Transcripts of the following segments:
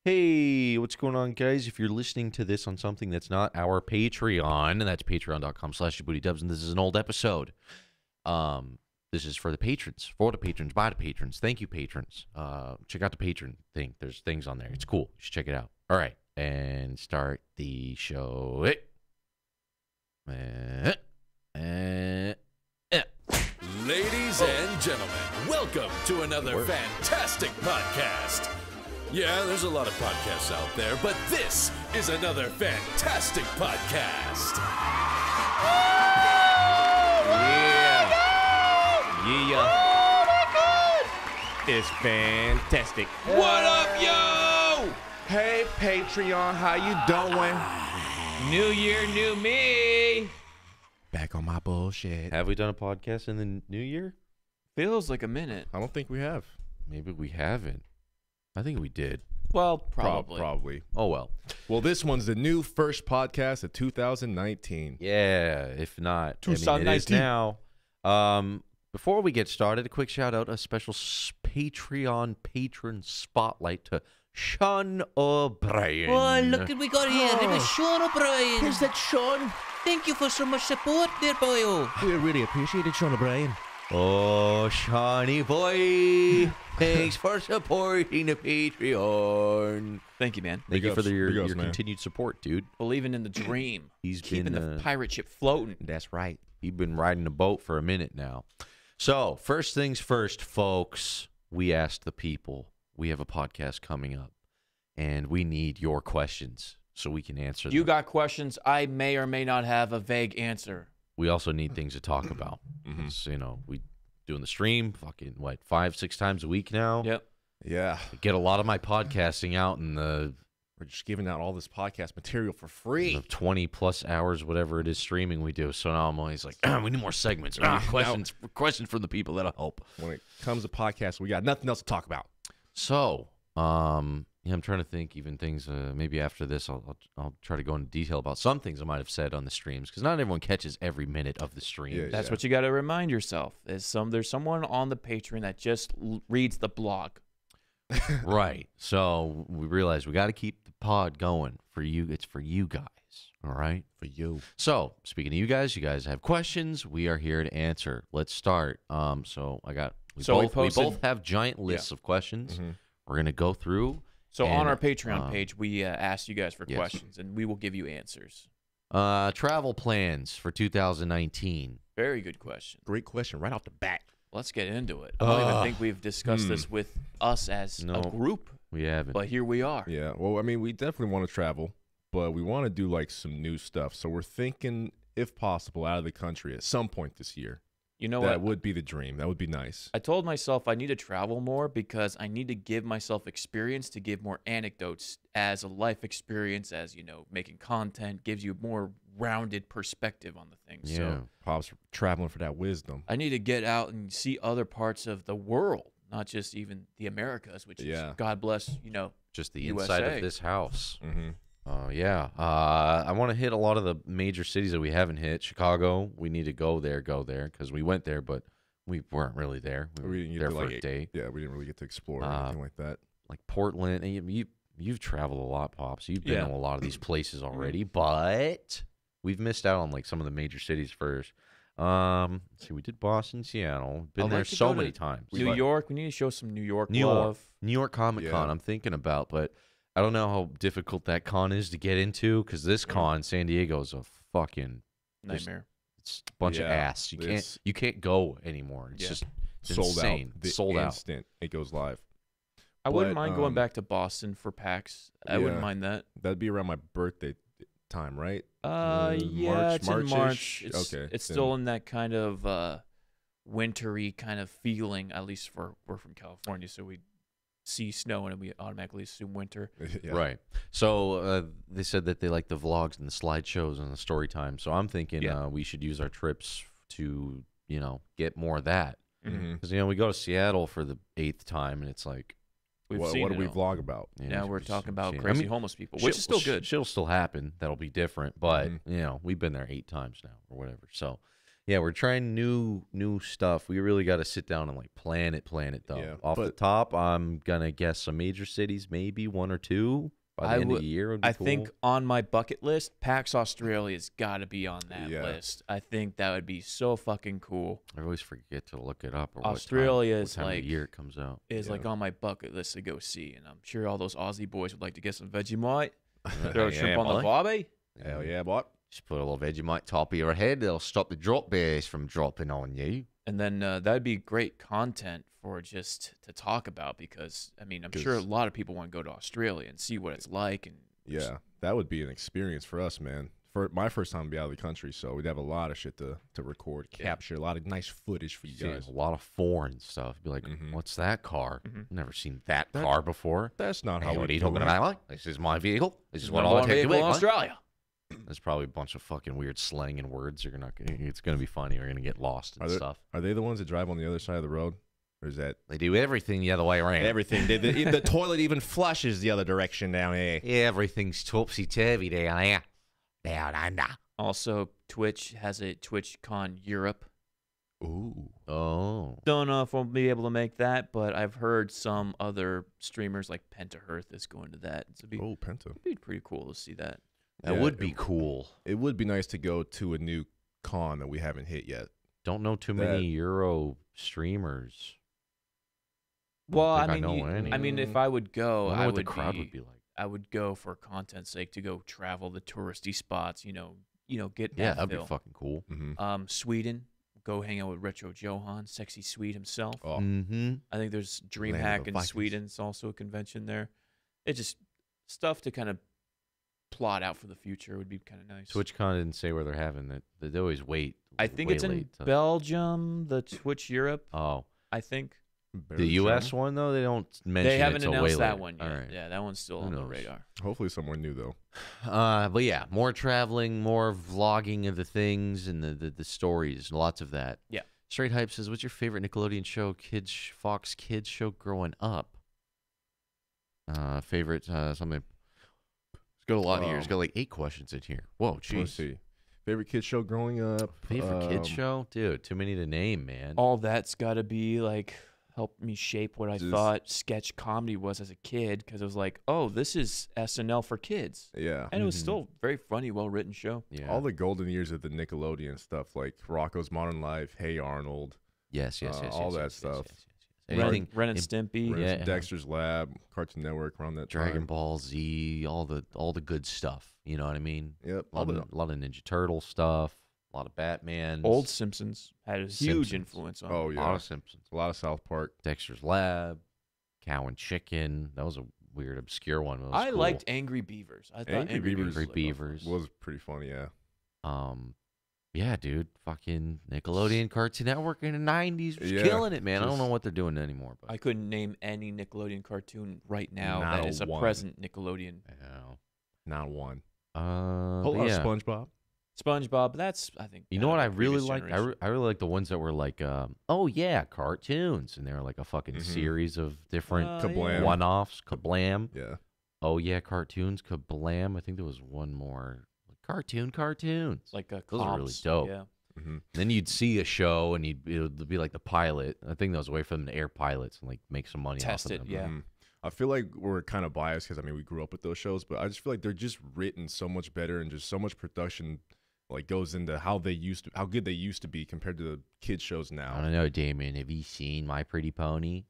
Hey, what's going on, guys? If you're listening to this on something that's not our Patreon, and that's patreon.com/JaBoodyDubs, and this is an old episode. This is for the patrons, by the patrons. Thank you, patrons. Check out the patron thing. There's things on there. It's cool. You should check it out. All right, and start the show. Ladies and gentlemen, welcome to another fantastic podcast. Yeah, there's a lot of podcasts out there, but this is another fantastic podcast. It's fantastic. What up, yo? Hey, Patreon, how you doing? New year, new me. Back on my bullshit. Have we done a podcast in the new year? Feels like a minute. I don't think we have. Maybe we haven't. I think we did. Well, probably. Probably. Oh, well. Well, this one's the new first podcast of 2019. Yeah, if not, I mean, it is 2019. now. Before we get started, a quick shout out, a special Patreon patron spotlight to Sean O'Brien. Oh, look what we got here. It was Sean O'Brien. Is that Sean? Thank you for so much support there, boyo. We really appreciate it, Sean O'Brien. Oh, Shawnee boy, thanks for supporting the Patreon. Thank you, man. Thank you for Big your ups, man. continued support, dude. Believing in the dream. He's Keeping been the pirate ship floating. That's right. He's been riding a boat for a minute now. So, first things first, folks, we asked the people. We have a podcast coming up, and we need your questions so we can answer them. You got questions. I may or may not have a vague answer. We also need things to talk about. It's, you know, we doing the stream, fucking, 5-6 times a week now? Yep. Yeah. I get a lot of my podcasting out in the We're just giving out all this podcast material for free. 20-plus hours, whatever it is, streaming we do. So now I'm always like, we need more segments. Questions from the people. That'll help. When it comes to podcasts, we got nothing else to talk about. So, yeah, I'm trying to think even things, maybe after this, I'll try to go into detail about some things I might have said on the streams, because not everyone catches every minute of the stream. Yeah, That's what you got to remind yourself. There's someone on the Patreon that just reads the blog. Right. So we realize we got to keep the pod going for you. It's for you guys. All right. For you. So speaking of you guys have questions. We are here to answer. Let's start. We both have giant lists of questions. Mhm. We're gonna go through. So and, on our Patreon page, we asked you guys for yes. questions, and we will give you answers. Travel plans for 2019. Very good question. Great question right off the bat. Let's get into it. I don't even think we've discussed this with us as No. a group, We haven't. but here we are. Yeah. Well, I mean, we definitely want to travel, but we want to do like some new stuff. So we're thinking, if possible, out of the country at some point this year. You know That what? would be the dream. That would be nice. I told myself I need to travel more because I need to give myself experience to give more anecdotes as a life experience, as, you know, making content gives you more rounded perspective on the things. Yeah. So Pops traveling for that wisdom. I need to get out and see other parts of the world, not just even the Americas, which is, God bless, you know, Just the inside USA. of this house. Mm-hmm. Yeah. I want to hit a lot of the major cities that we haven't hit. Chicago, we need to go there, because we went there, but we weren't really there. We were didn't get there to, for like, a day. Yeah, we didn't really get to explore or anything like that. Like Portland, and you've traveled a lot, Pops. You've been Yeah. to a lot of these places already, but we've missed out on like some of the major cities first. Let's see, we did Boston, Seattle. Been I'd there like to so go to many times. New York. We need to show some New York New love. York Comic Con, Yeah. I'm thinking about, but I don't know how difficult that con is to get into, because this con, San Diego, is a fucking Nightmare. it's a bunch of Yeah, ass. You can't go anymore. It's just it's Sold insane. out. The Sold out. instant it goes live. I wouldn't But, mind going back to Boston for PAX. I wouldn't yeah. mind that. That'd be around my birthday time, right? Yeah, it's in March. March-ish? It's, Okay, it's then- still in that kind of wintry kind of feeling. At least we're from California, so we see snow and we automatically assume winter. Yeah. Right. So they said that they like the vlogs and the slideshows and the story time. So I'm thinking we should use our trips to, get more of that. Mhm. Because, we go to Seattle for the 8th time, and it's like, What do we vlog about? Now we're talking about seeing- crazy homeless people, which is still good. Shit'll still happen. That'll be different. But, we've been there 8 times now or whatever. So, Yeah, we're trying new stuff. We really got to sit down and like plan it though. Yeah, Off the top, I'm gonna guess some major cities, maybe 1 or 2 by the end of the year. Would be I cool. think on my bucket list, PAX Australia's got to be on that list. I think that would be so fucking cool. I always forget to look it up. Or Australia what is time like of the year it comes out. Is like on my bucket list to go see, and I'm sure all those Aussie boys would like to get some Vegemite. Throw a shrimp on the barbie. Hell yeah, boy. Just put a little Vegemite top of your head. It'll stop the drop bears from dropping on you. And then that'd be great content for just to talk about because, I mean, I'm sure a lot of people want to go to Australia and see what it's like. And yeah, that would be an experience for us, man. For my first time to be out of the country, so we'd have a lot of shit to record, capture, a lot of nice footage for you guys. A lot of foreign stuff. Be like, what's that car? Never seen that car before. That's not how what are we you do talking it. about? This is my vehicle. This is what number I'll one take vehicle to in Australia. There's probably a bunch of fucking weird slang and words. You're not. It's gonna be funny. We're gonna get lost and stuff. Are they the ones that drive on the other side of the road, or is that They do everything the other way around. everything? the toilet even flushes the other direction down here. Everything's topsy turvy down there. Down under. Also, Twitch has a TwitchCon Europe. Ooh. Oh. Don't know if we'll be able to make that, but I've heard some other streamers like Pentahearth is going to that. So Penta. it'd be pretty cool to see that. That would be cool. It would be nice to go to a new con that we haven't hit yet. Don't know too many Euro streamers. Well, I I know any. mean, if I would go, I wonder I what would the crowd would be like. I would go for content's sake to go travel the touristy spots. Get Yeah, that that'd feel. be fucking cool. Mm-hmm. Sweden, go hang out with Retro Johan, Sexy Swede himself. Oh, Mm-hmm. I think there's Land of DreamHack the in Vikings. Sweden. It's also a convention there. It's just stuff to kind of plot out for the future would be kind of nice. TwitchCon didn't say where they're having it. They always wait. I think way it's in late to- Belgium, the Twitch Europe. Oh, I think the U.S. one though, they don't mention. they haven't it till way announced that later. one yet. All right. Yeah, that one's still Who on the knows? radar. Hopefully somewhere new though. But yeah, more traveling, more vlogging of the things and the stories, lots of that. Yeah. Straight Hype says, "What's your favorite Nickelodeon show, Fox Kids show growing up?" Favorite something. It's got a lot here. It's got like 8 questions in here. Whoa, Let's jeez. see. Favorite kids show growing up. Favorite kids show, dude. Too many to name, man. All that's got to be like help me shape what I Just- thought sketch comedy was as a kid because it was like, oh, this is SNL for kids, Yeah. and it was still very funny, well written show. Yeah. All the golden years of the Nickelodeon stuff, like Rocco's Modern Life, Hey Arnold, yes, all that stuff. Anything. Ren and Stimpy. Yeah. Dexter's Lab, Cartoon Network, around that Dragon time. Ball Z, all the good stuff. You know what I mean? Yep. A lot of Ninja Turtle stuff. A lot of Batman. Old Simpsons had a huge Simpsons. influence on. Oh A lot yeah. of Simpsons. A lot of South Park. Dexter's Lab, Cow and Chicken. That was a weird, obscure one. But it was I cool. liked Angry Beavers. I thought Angry Beavers Angry Beavers. Was pretty funny, yeah. Yeah, dude. Fucking Nickelodeon Cartoon Network in the 90s was Yeah, killing it, man. I don't just- know what they're doing anymore. But I couldn't name any Nickelodeon cartoon right now Not that is a one. present Nickelodeon. yeah. Not one. But Whole yeah. SpongeBob. SpongeBob. That's I think. You know what I really previous liked? generation. I really like the ones that were like, oh yeah, cartoons, and they were like a fucking series of different Kablam. one-offs. Kablam. Yeah. Oh yeah, cartoons. Kablam. I think there was one more. Cartoons. like a Those are really comps, dope. Yeah. Mm-hmm. Then you'd see a show, and it would be like the pilot. I think that was a way for them to air pilots and like make some money Test off of it, them. yeah. I feel like we're kind of biased because we grew up with those shows, but I just feel like they're just written so much better and just so much production like goes into how good they used to be compared to the kids shows I now. don't know, Damien. Have you seen My Pretty Pony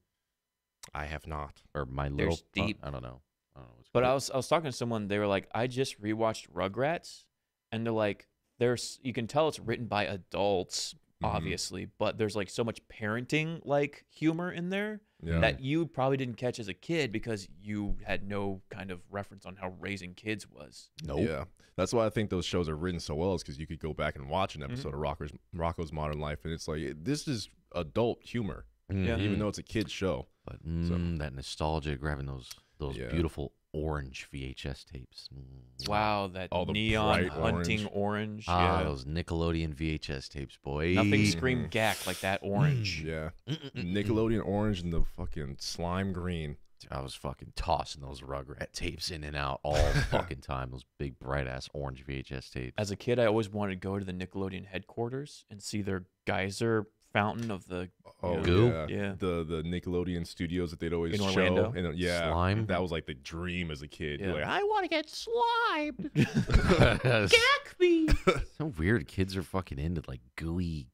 I have not. or My Little? There's deep. I don't know. What's But called. I was talking to someone. They were like, I just rewatched Rugrats, and they're like, you can tell it's written by adults, obviously, but there's like so much parenting like humor in there Yeah. that you probably didn't catch as a kid because you had no kind of reference on how raising kids was. Nope. Yeah. That's why I think those shows are written so well is because you could go back and watch an episode of Rocco's Modern Life, and it's like, this is adult humor, Yeah. even though it's a kid's show. But that nostalgia, grabbing those Yeah. beautiful orange VHS tapes. Wow, that Oh, the neon bright hunting orange. Ah, yeah. those Nickelodeon VHS tapes, boy. Nothing screamed gack like that orange. Yeah. Nickelodeon orange and the fucking slime green. I was fucking tossing those Rugrat tapes in and out all fucking time. Those big bright ass orange VHS tapes. As a kid, I always wanted to go to the Nickelodeon headquarters and see their geyser fountain of the Goo? Yeah. The Nickelodeon studios that they'd always In show. Orlando? And, yeah, Slime? that was like the dream as a kid. Yeah. You're like, I want to get slimed. Gag me. So weird. Kids are fucking into like gooey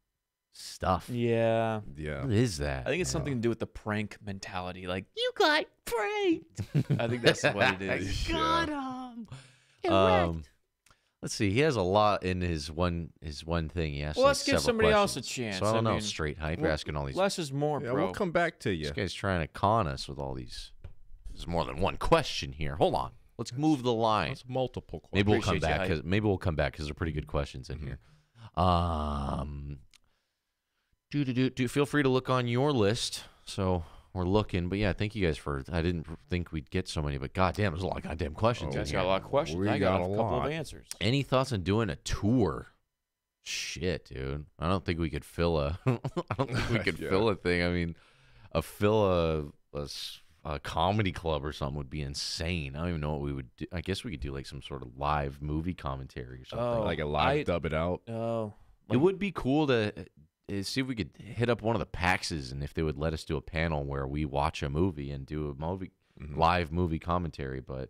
stuff. Yeah. Yeah. What is that? I think it's something to do with the prank mentality. Like, you got pranked. I think that's what it is. Got him. Let's see. He has a lot in his one thing. He asked. Well, like, let's give several somebody else a questions. chance. So I don't know. mean, Straight hype. You're asking all these. less is more, Yeah, bro. we'll come back to you. This guy's trying to con us with all these. There's more than one question here. Hold on. Let's move the line. That's multiple questions. Maybe we'll come Appreciate you, back. hype. Maybe we'll come back because they're pretty good questions in here. Do feel free to look on your list. So we're looking, but yeah, thank you guys for. I didn't think we'd get so many, but goddamn, there's a lot of goddamn questions You in guys here. got a lot of questions. We I got got a a couple lot. of answers. Any thoughts on doing a tour? Shit, dude. I don't think we could fill a. I don't think we could Yeah. fill a thing. I mean, a comedy club or something would be insane. I don't even know what we would do. I guess we could do like some sort of live movie commentary or something. Oh, Like a live dub it out. Oh. It would be cool to see if we could hit up one of the PAXs and if they would let us do a panel where we watch a movie and do a movie live movie commentary. But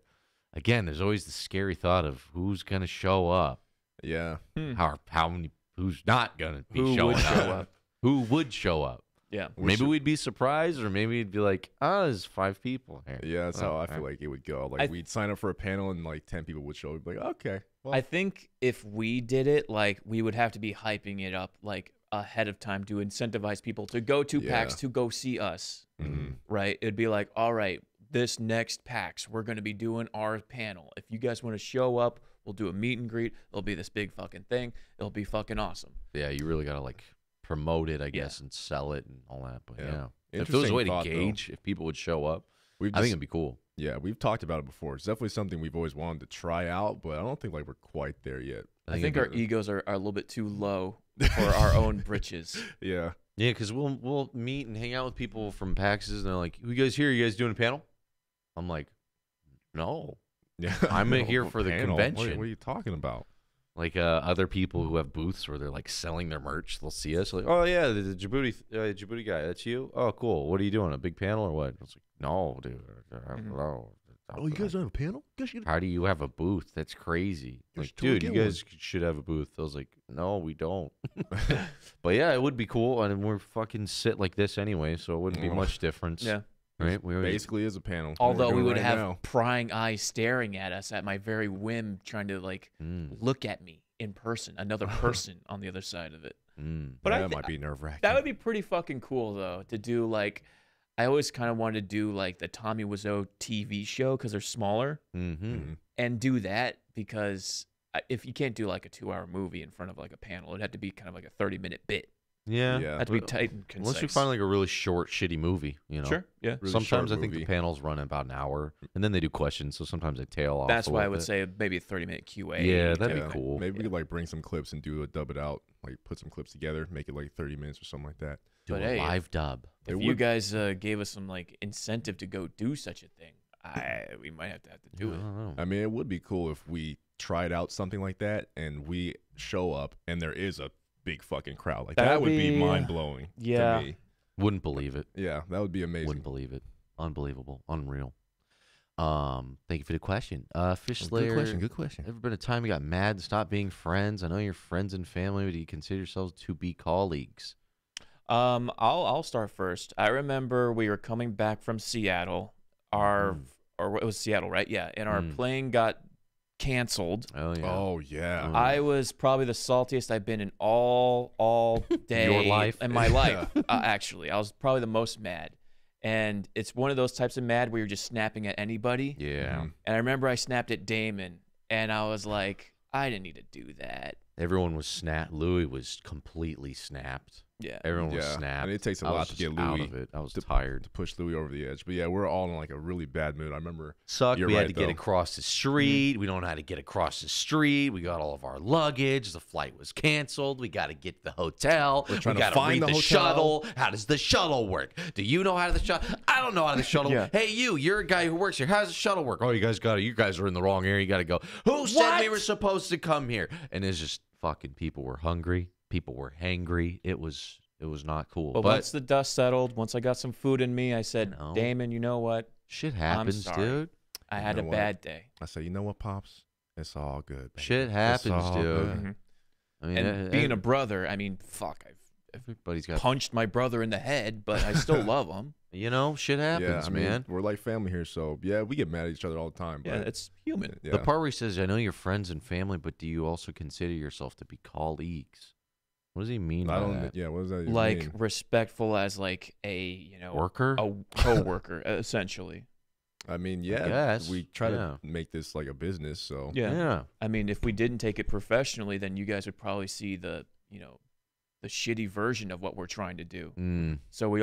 again, there's always the scary thought of who's gonna show up. Yeah. How many? Who's not gonna be Who showing would show up? Who would show up? Yeah. Maybe we'd be surprised, or maybe we'd be like, "Oh, there's 5 people here." Yeah, that's how I feel right. like it would go. Like we'd sign up for a panel and like 10 people would show. We'd be like, okay. Well, I think if we did it, like, we would have to be hyping it up, like, ahead of time to incentivize people to go to PAX to go see us, right? It'd be like, all right, this next PAX, we're going to be doing our panel. If you guys want to show up, we'll do a meet and greet. It'll be this big fucking thing. It'll be fucking awesome. Yeah, you really gotta like promote it, I guess, and sell it and all that. But Yeah. if there was a way to Interesting thought, gauge if people would show up, we've I think just- it'd be cool. yeah, we've talked about it before. It's definitely something we've always wanted to try out, but I don't think like we're quite there yet. I think our egos are a little bit too low for our own britches. Yeah. Yeah, because we'll meet and hang out with people from PAXs, and they're like, "You guys here? You guys doing a panel?" I'm like, "No." Yeah. I'm here No, for the panel. convention. What are you talking about? Like other people who have booths where they're like selling their merch, they'll see us like, "Oh yeah, the Jaboody guy, that's you? Oh cool. What are you doing? A big panel or what?" I was like, "No, dude. No. Oh, you guys don't have a panel? How do you have a booth? That's crazy." You Like, should totally dude, you get guys should have a booth. I was like, "No, we don't." But yeah, it would be cool, and we're fucking sit like this anyway, so it wouldn't be Oh. much difference. Yeah. Right. We always, Basically is a panel. Although We're we doing would right have now. prying eyes staring at us at my very whim, trying to, like, look at me in person, another person on the other side of it. But Yeah, I that thi- might be nerve wracking. That would be pretty fucking cool, though, to do, like, I always kind of wanted to do, like, the Tommy Wiseau TV show because they're smaller, and do that because if you can't do, like, a 2-hour movie in front of, like, a panel, it'd have to be kind of like a 30-minute bit. Yeah. Yeah. Have to be tight and concise. Unless we find like a really short, shitty movie, you know. Sure, yeah. Really Sometimes I short think movie. the panels run about an hour, and then they do questions, so sometimes they tail off. That's a why I little would bit. say maybe a 30-minute QA. Yeah, that'd Yeah. be cool. Maybe we could like bring some clips and do a dub it out, like put some clips together, make it like 30 minutes or something like that. Do But a hey, live dub. If It you would- guys gave us some, like, incentive to go do such a thing, we might have to do I it. don't know. I mean, it would be cool if we tried out something like that and we show up and there is a big fucking crowd. Like that That'd would be be- mind blowing. yeah. To me. Wouldn't believe it. Yeah, that would be amazing. Wouldn't believe it. Unbelievable. Unreal. Thank you for the question. Fish Slayer. Good question. Ever been a time you got mad and stopped being friends? I know you're friends and family, but do you consider yourselves to be colleagues? I'll start first. I remember we were coming back from Seattle. Or it was Seattle, right? Yeah, and our plane got canceled. Oh yeah. Oh yeah. I was probably the saltiest I've been in all day Your life? in my life. Actually, I was probably the most mad. And it's one of those types of mad where you're just snapping at anybody. Yeah. And I remember I snapped at Damon, and I was like, I didn't need to do that. Everyone was snapped. Louis was completely snapped. Yeah. Everyone was Yeah, snapped. and it takes a I lot was to just get out Louis of it. I was to tired. push Louis over the edge. But yeah, we're all in like a really bad mood. I remember. Sucked. You're We had right, to get though. across the street. We don't know how to get across the street. We got all of our luggage. The flight was canceled. We got to get to the hotel. We're trying we to got find read the the hotel. shuttle. How does the shuttle work? Do you know how the shuttle? I don't know how the shuttle. Yeah. Hey, you're a guy who works here. How does the shuttle work? Oh, you guys got it. You guys are in the wrong area. You got to go. Who said we were supposed to come here? And it's just fucking people were hungry. People were hangry. It was not cool. But once the dust settled, once I got some food in me, I said, know. Damon, you know what? shit happens, sorry. dude. I had know a what? bad day. I said, you know what, Pops? It's all good. baby. Shit It's happens, all dude. good. Mhm. I mean, And being a brother, I mean, fuck, I've everybody's got punched my brother in the head, but I still love him. shit happens, Yeah, I mean, man. we're like family here, so yeah, we get mad at each other all the time. Yeah, But it's human. yeah. The part where he says, "I know you're friends and family, but do you also consider yourself to be colleagues?" What does he mean I by don't. that? Yeah, what does that even Like mean? respectful as like a Worker? a coworker essentially. I mean, yeah, guess, we try yeah. to make this like a business. So Yeah. I mean, if we didn't take it professionally, then you guys would probably see the shitty version of what we're trying to do. Mm. So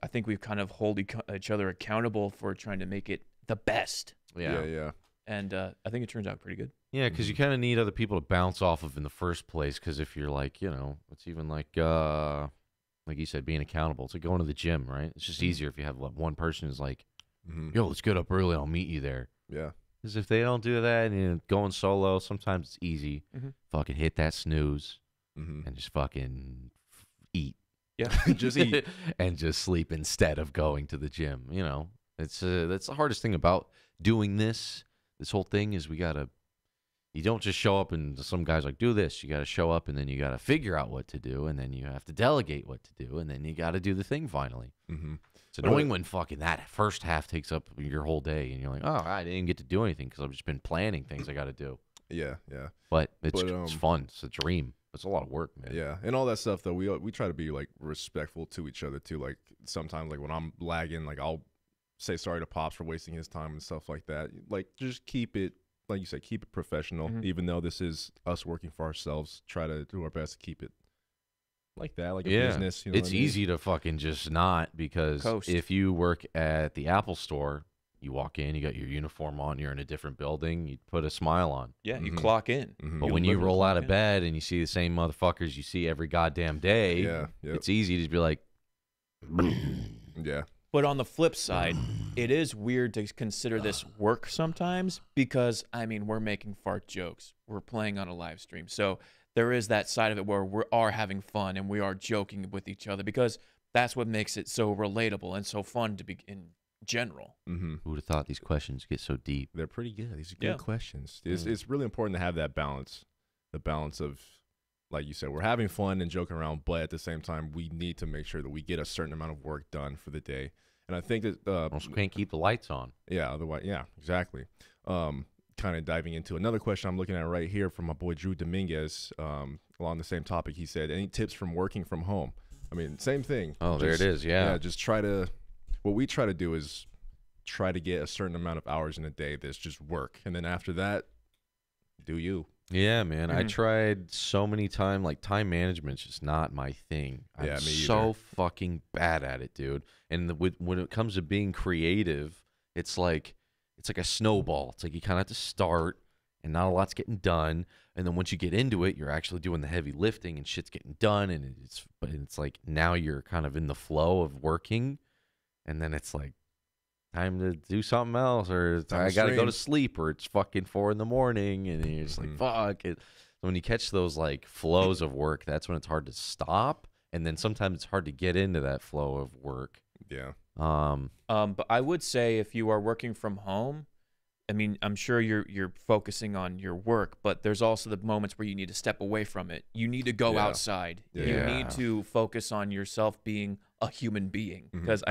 I think we've kind of hold each other accountable for trying to make it the best. yeah. And I think it turns out pretty good. Yeah, because you kind of need other people to bounce off of in the first place. Because if you're like, it's even like you said, being accountable. It's like going to the gym, right? It's just easier if you have one person who's like, Mhm. yo, let's get up early. I'll meet you there. Yeah. Because if they don't do that and you're going solo, sometimes it's easy. Mhm. Fucking hit that snooze Mhm. and just fucking eat. Yeah. Just eat. And just sleep instead of going to the gym. It's that's the hardest thing about doing this whole thing is you don't just show up and some guys like, do this. You got to show up and then you got to figure out what to do and then you have to delegate what to do and then you got to do the thing finally. Mm-hmm. It's annoying when fucking that first half takes up your whole day and you're like, oh, I didn't get to do anything because I've just been planning things I got to do. Yeah. But it's fun. It's a dream. It's a lot of work, man. Yeah, and all that stuff though, we try to be like respectful to each other too. Like sometimes, like when I'm lagging, like I'll say sorry to Pops for wasting his time and stuff like that. Like just keep it, like you said, keep it professional. Mhm. Even though this is us working for ourselves, try to do our best to keep it like that, like a Yeah. business. You know It's what I mean? easy to fucking just not because Coast. if you work at the Apple store, you walk in, you got your uniform on, you're in a different building, you put a smile on. Yeah, you Mhm. clock in. Mhm. But You when you literally roll out clock of in. bed and you see the same motherfuckers you see every goddamn day, Yeah, yep. it's easy to just be like, Yeah, But on the flip side, it is weird to consider this work sometimes because, I mean, we're making fart jokes. We're playing on a live stream. So there is that side of it where we are having fun and we are joking with each other because that's what makes it so relatable and so fun to be in general. mm-hmm. who would have thought these questions get so deep? They're pretty good. These are good Yeah. questions. It's Mm. it's really important to have that balance, the balance of, like you said, we're having fun and joking around, but at the same time, we need to make sure that we get a certain amount of work done for the day. And I think that Also can't keep the lights on. yeah, otherwise, yeah, exactly. Kind of diving into another question I'm looking at right here from my boy Drew Dominguez, along the same topic. He said, any tips from working from home? I mean, same thing. Oh, there it is, yeah. Just try to, what we try to do is try to get a certain amount of hours in a day that's just work. And then after that, do you. Yeah, man. I Mhm. tried so many times. Like, time management's just not my thing. I'm Yeah, me so either. fucking bad at it, dude. And when it comes to being creative, it's like a snowball. It's like you kind of have to start, and not a lot's getting done. And then once you get into it, you're actually doing the heavy lifting, and shit's getting done. And it's like now you're kind of in the flow of working, and then it's like time to do something else, or Time I to gotta go stream. to sleep, or it's fucking 4 a.m, and you're just like, Mhm. fuck it. So when you catch those like flows of work, that's when it's hard to stop, and then sometimes it's hard to get into that flow of work. Yeah. But I would say if you are working from home, I mean, I'm sure you're focusing on your work, but there's also the moments where you need to step away from it. You need to go Yeah. outside. You Yeah. need to focus on yourself being a human being. Mhm. Because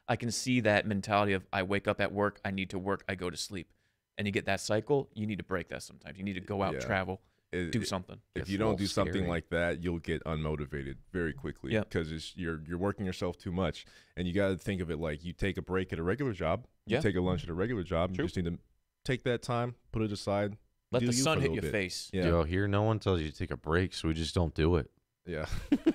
I can see that mentality of I wake up at work, I need to work, I go to sleep. And you get that cycle, you need to break that sometimes. You need to go out, Yeah. travel, It- do it- something. If Gets you a don't little do something scary. like that, you'll get unmotivated very quickly. Yeah. Because you're working yourself too much, and you got to think of it like you take a break at a regular job. You Yeah. take a lunch at a regular job. True. You just need to take that time, put it aside. Let do the you sun for a hit little your bit. face. Yeah. Yo, here no one tells you to take a break, so we just don't do it. Yeah.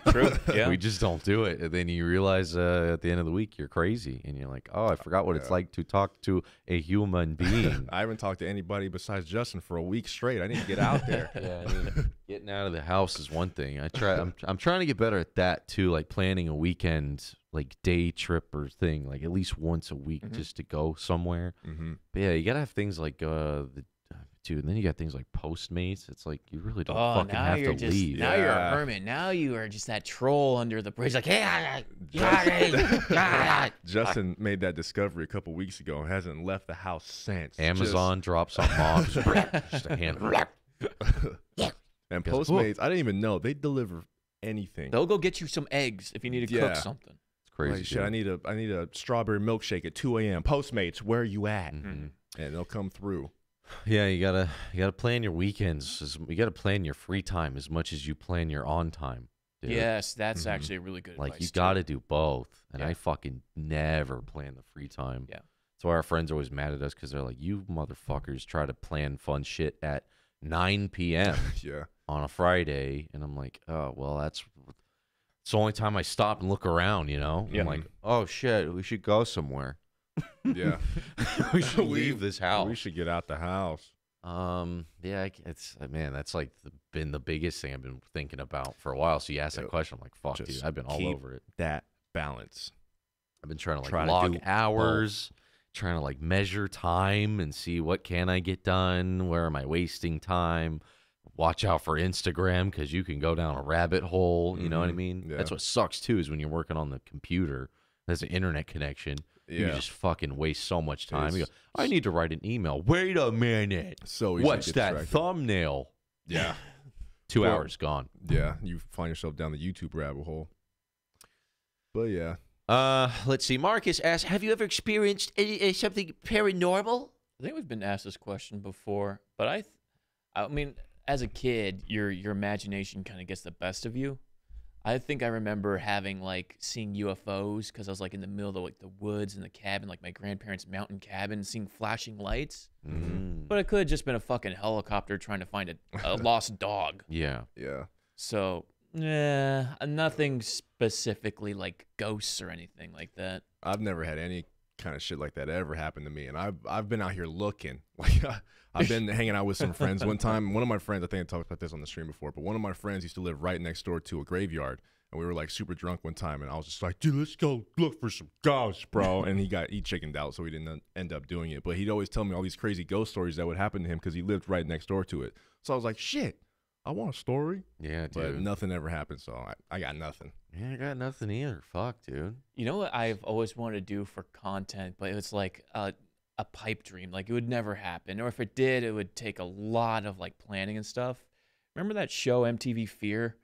True. Yeah. We just don't do it. And then you realize at the end of the week you're crazy, and you're like, oh, I forgot what it's like to talk to a human being. I haven't talked to anybody besides Justin for a week straight. I need to get out there. Yeah, I mean, getting out of the house is one thing. I'm trying to get better at that too, like planning a weekend like day trip or thing, like at least once a week just to go somewhere. But yeah, you gotta have things like dude, and then you got things like Postmates. It's like you really don't fucking now have you're to just, leave. Now you're a hermit. Now you are just that troll under the bridge. Like, hey, Justin made that discovery a couple weeks ago and hasn't left the house since. Amazon drops something off. Just a hand. And Postmates, I didn't even know they deliver anything. they'll go get you some eggs if you need to cook something. It's crazy. Like, shit, I need a strawberry milkshake at 2 a.m. Postmates, where are you at? And they'll come through. Yeah, you gotta plan your weekends. You gotta plan your free time as much as you plan your on time. Dude. Yes, that's actually a really good Like advice. you gotta do both, and Yeah. I fucking never plan the free time. Yeah. That's why our friends are always mad at us because they're like, "You motherfuckers try to plan fun shit at 9 p.m. Yeah. on a Friday," and I'm like, "Oh, well, it's the only time I stop and look around." You know, Yeah. I'm like, "Oh shit, we should go somewhere. Yeah. We should leave this house." We should get out the house. Yeah, it's man, that's like been the biggest thing I've been thinking about for a while. So you asked that question, I'm like, fuck, Just dude, I've been all keep over it. that balance. I've been trying to Try to log do hours, trying to like measure time and see what can I get done, where am I wasting time. Watch out for Instagram because you can go down a rabbit hole. You know what I mean? Yeah. That's what sucks too, is when you're working on the computer. There's an internet connection. You Yeah. just fucking waste so much time. You It's- go, I need to write an email. Wait a minute. So easy to What's get that distracted. thumbnail? Yeah. 2 Well, hours gone. Yeah. You find yourself down the YouTube rabbit hole. But yeah. Let's see. Marcus asks, have you ever experienced something paranormal? I think we've been asked this question before, but I mean, as a kid, your imagination kind of gets the best of you. I think I remember seeing UFOs because I was like in the middle of the woods in the cabin, like my grandparents' mountain cabin, seeing flashing lights. But it could have just been a fucking helicopter trying to find a lost dog. Yeah. Yeah. So, nothing specifically like ghosts or anything like that. I've never had any kind of shit like that ever happen to me, and I've been out here looking. Like I've been hanging out with some friends. One time, one of my friends, I think I talked about this on the stream before, but one of my friends used to live right next door to a graveyard, and we were like super drunk one time, and I was just like, dude, let's go look for some ghosts, bro. And he chickened out, so he didn't end up doing it. But he'd always tell me all these crazy ghost stories that would happen to him because he lived right next door to it. So I was like, shit, I want a story. Yeah, But dude. nothing ever happened, so I got nothing. Yeah, I got nothing either. Fuck, dude. You know what I've always wanted to do for content, but it's like a pipe dream. Like it would never happen, or if it did, it would take a lot of like planning and stuff. Remember that show MTV Fear,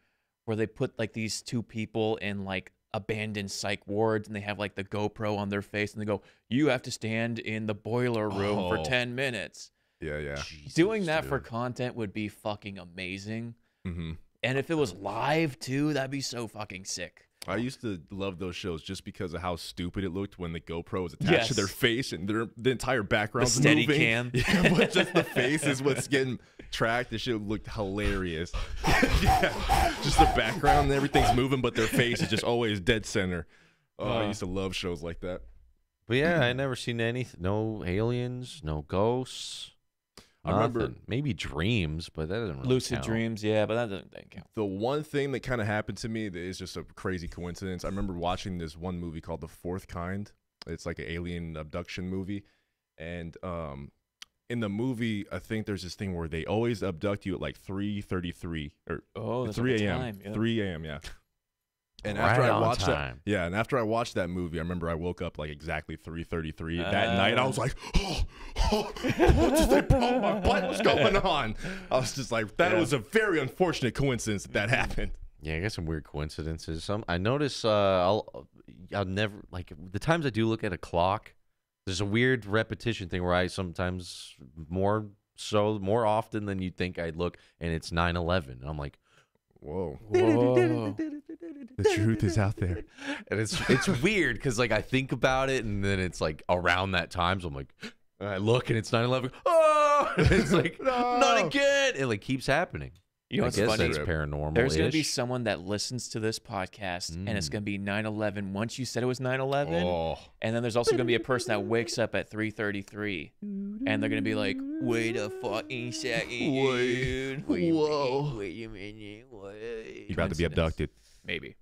where they put like these two people in like abandoned psych wards, and they have like the GoPro on their face, and they go, "You have to stand in the boiler room for 10 minutes." Yeah, yeah. Jesus, Doing that for dude. content would be fucking amazing. Mm-hmm. And if it was live too, that'd be so fucking sick. I used to love those shows just because of how stupid it looked when the GoPro was attached to their face and the entire background's The steady moving. cam. Yeah, but just the face is what's getting tracked. The shit looked hilarious. Yeah, just the background and everything's moving, but their face is just always dead center. Oh, I used to love shows like that. But yeah, I never seen anything. No aliens, no ghosts. I remember- nothing. Maybe dreams, but that doesn't really Lucid count. dreams, yeah, but that doesn't count. The one thing that kind of happened to me that is just a crazy coincidence. I remember watching this one movie called The Fourth Kind. It's like an alien abduction movie. And in the movie, I think there's this thing where they always abduct you at like 3:33 or Oh, that's 3 like a a.m. time, yeah. 3 a.m. Yeah. And Right after I on watched that, time. yeah, and after I watched that movie, I remember I woke up like exactly 3:33 that night. I was like, what did they pull my butt? What's going on? I was just like, that was a very unfortunate coincidence that happened. Yeah, I got some weird coincidences. I notice I'll never, like, the times I do look at a clock, there's a weird repetition thing where I sometimes more often than you'd think I'd look, and it's 9/11. And I'm like, Whoa. Whoa. The truth is out there. and it's weird because like I think about it, and then it's like around that time, so I'm like, and I look and it's 9/11. Oh, and it's like not again. It like keeps happening. You know I what's guess funny? that's paranormal. There's going to be someone that listens to this podcast, and it's going to be 9/11. Once you said it was 9/11, Oh, and then there's also going to be a person that wakes up at 3:33, and they're going to be like, "Wait a fucking second, dude. Whoa. Wait a minute. What? you about to be abducted. Maybe."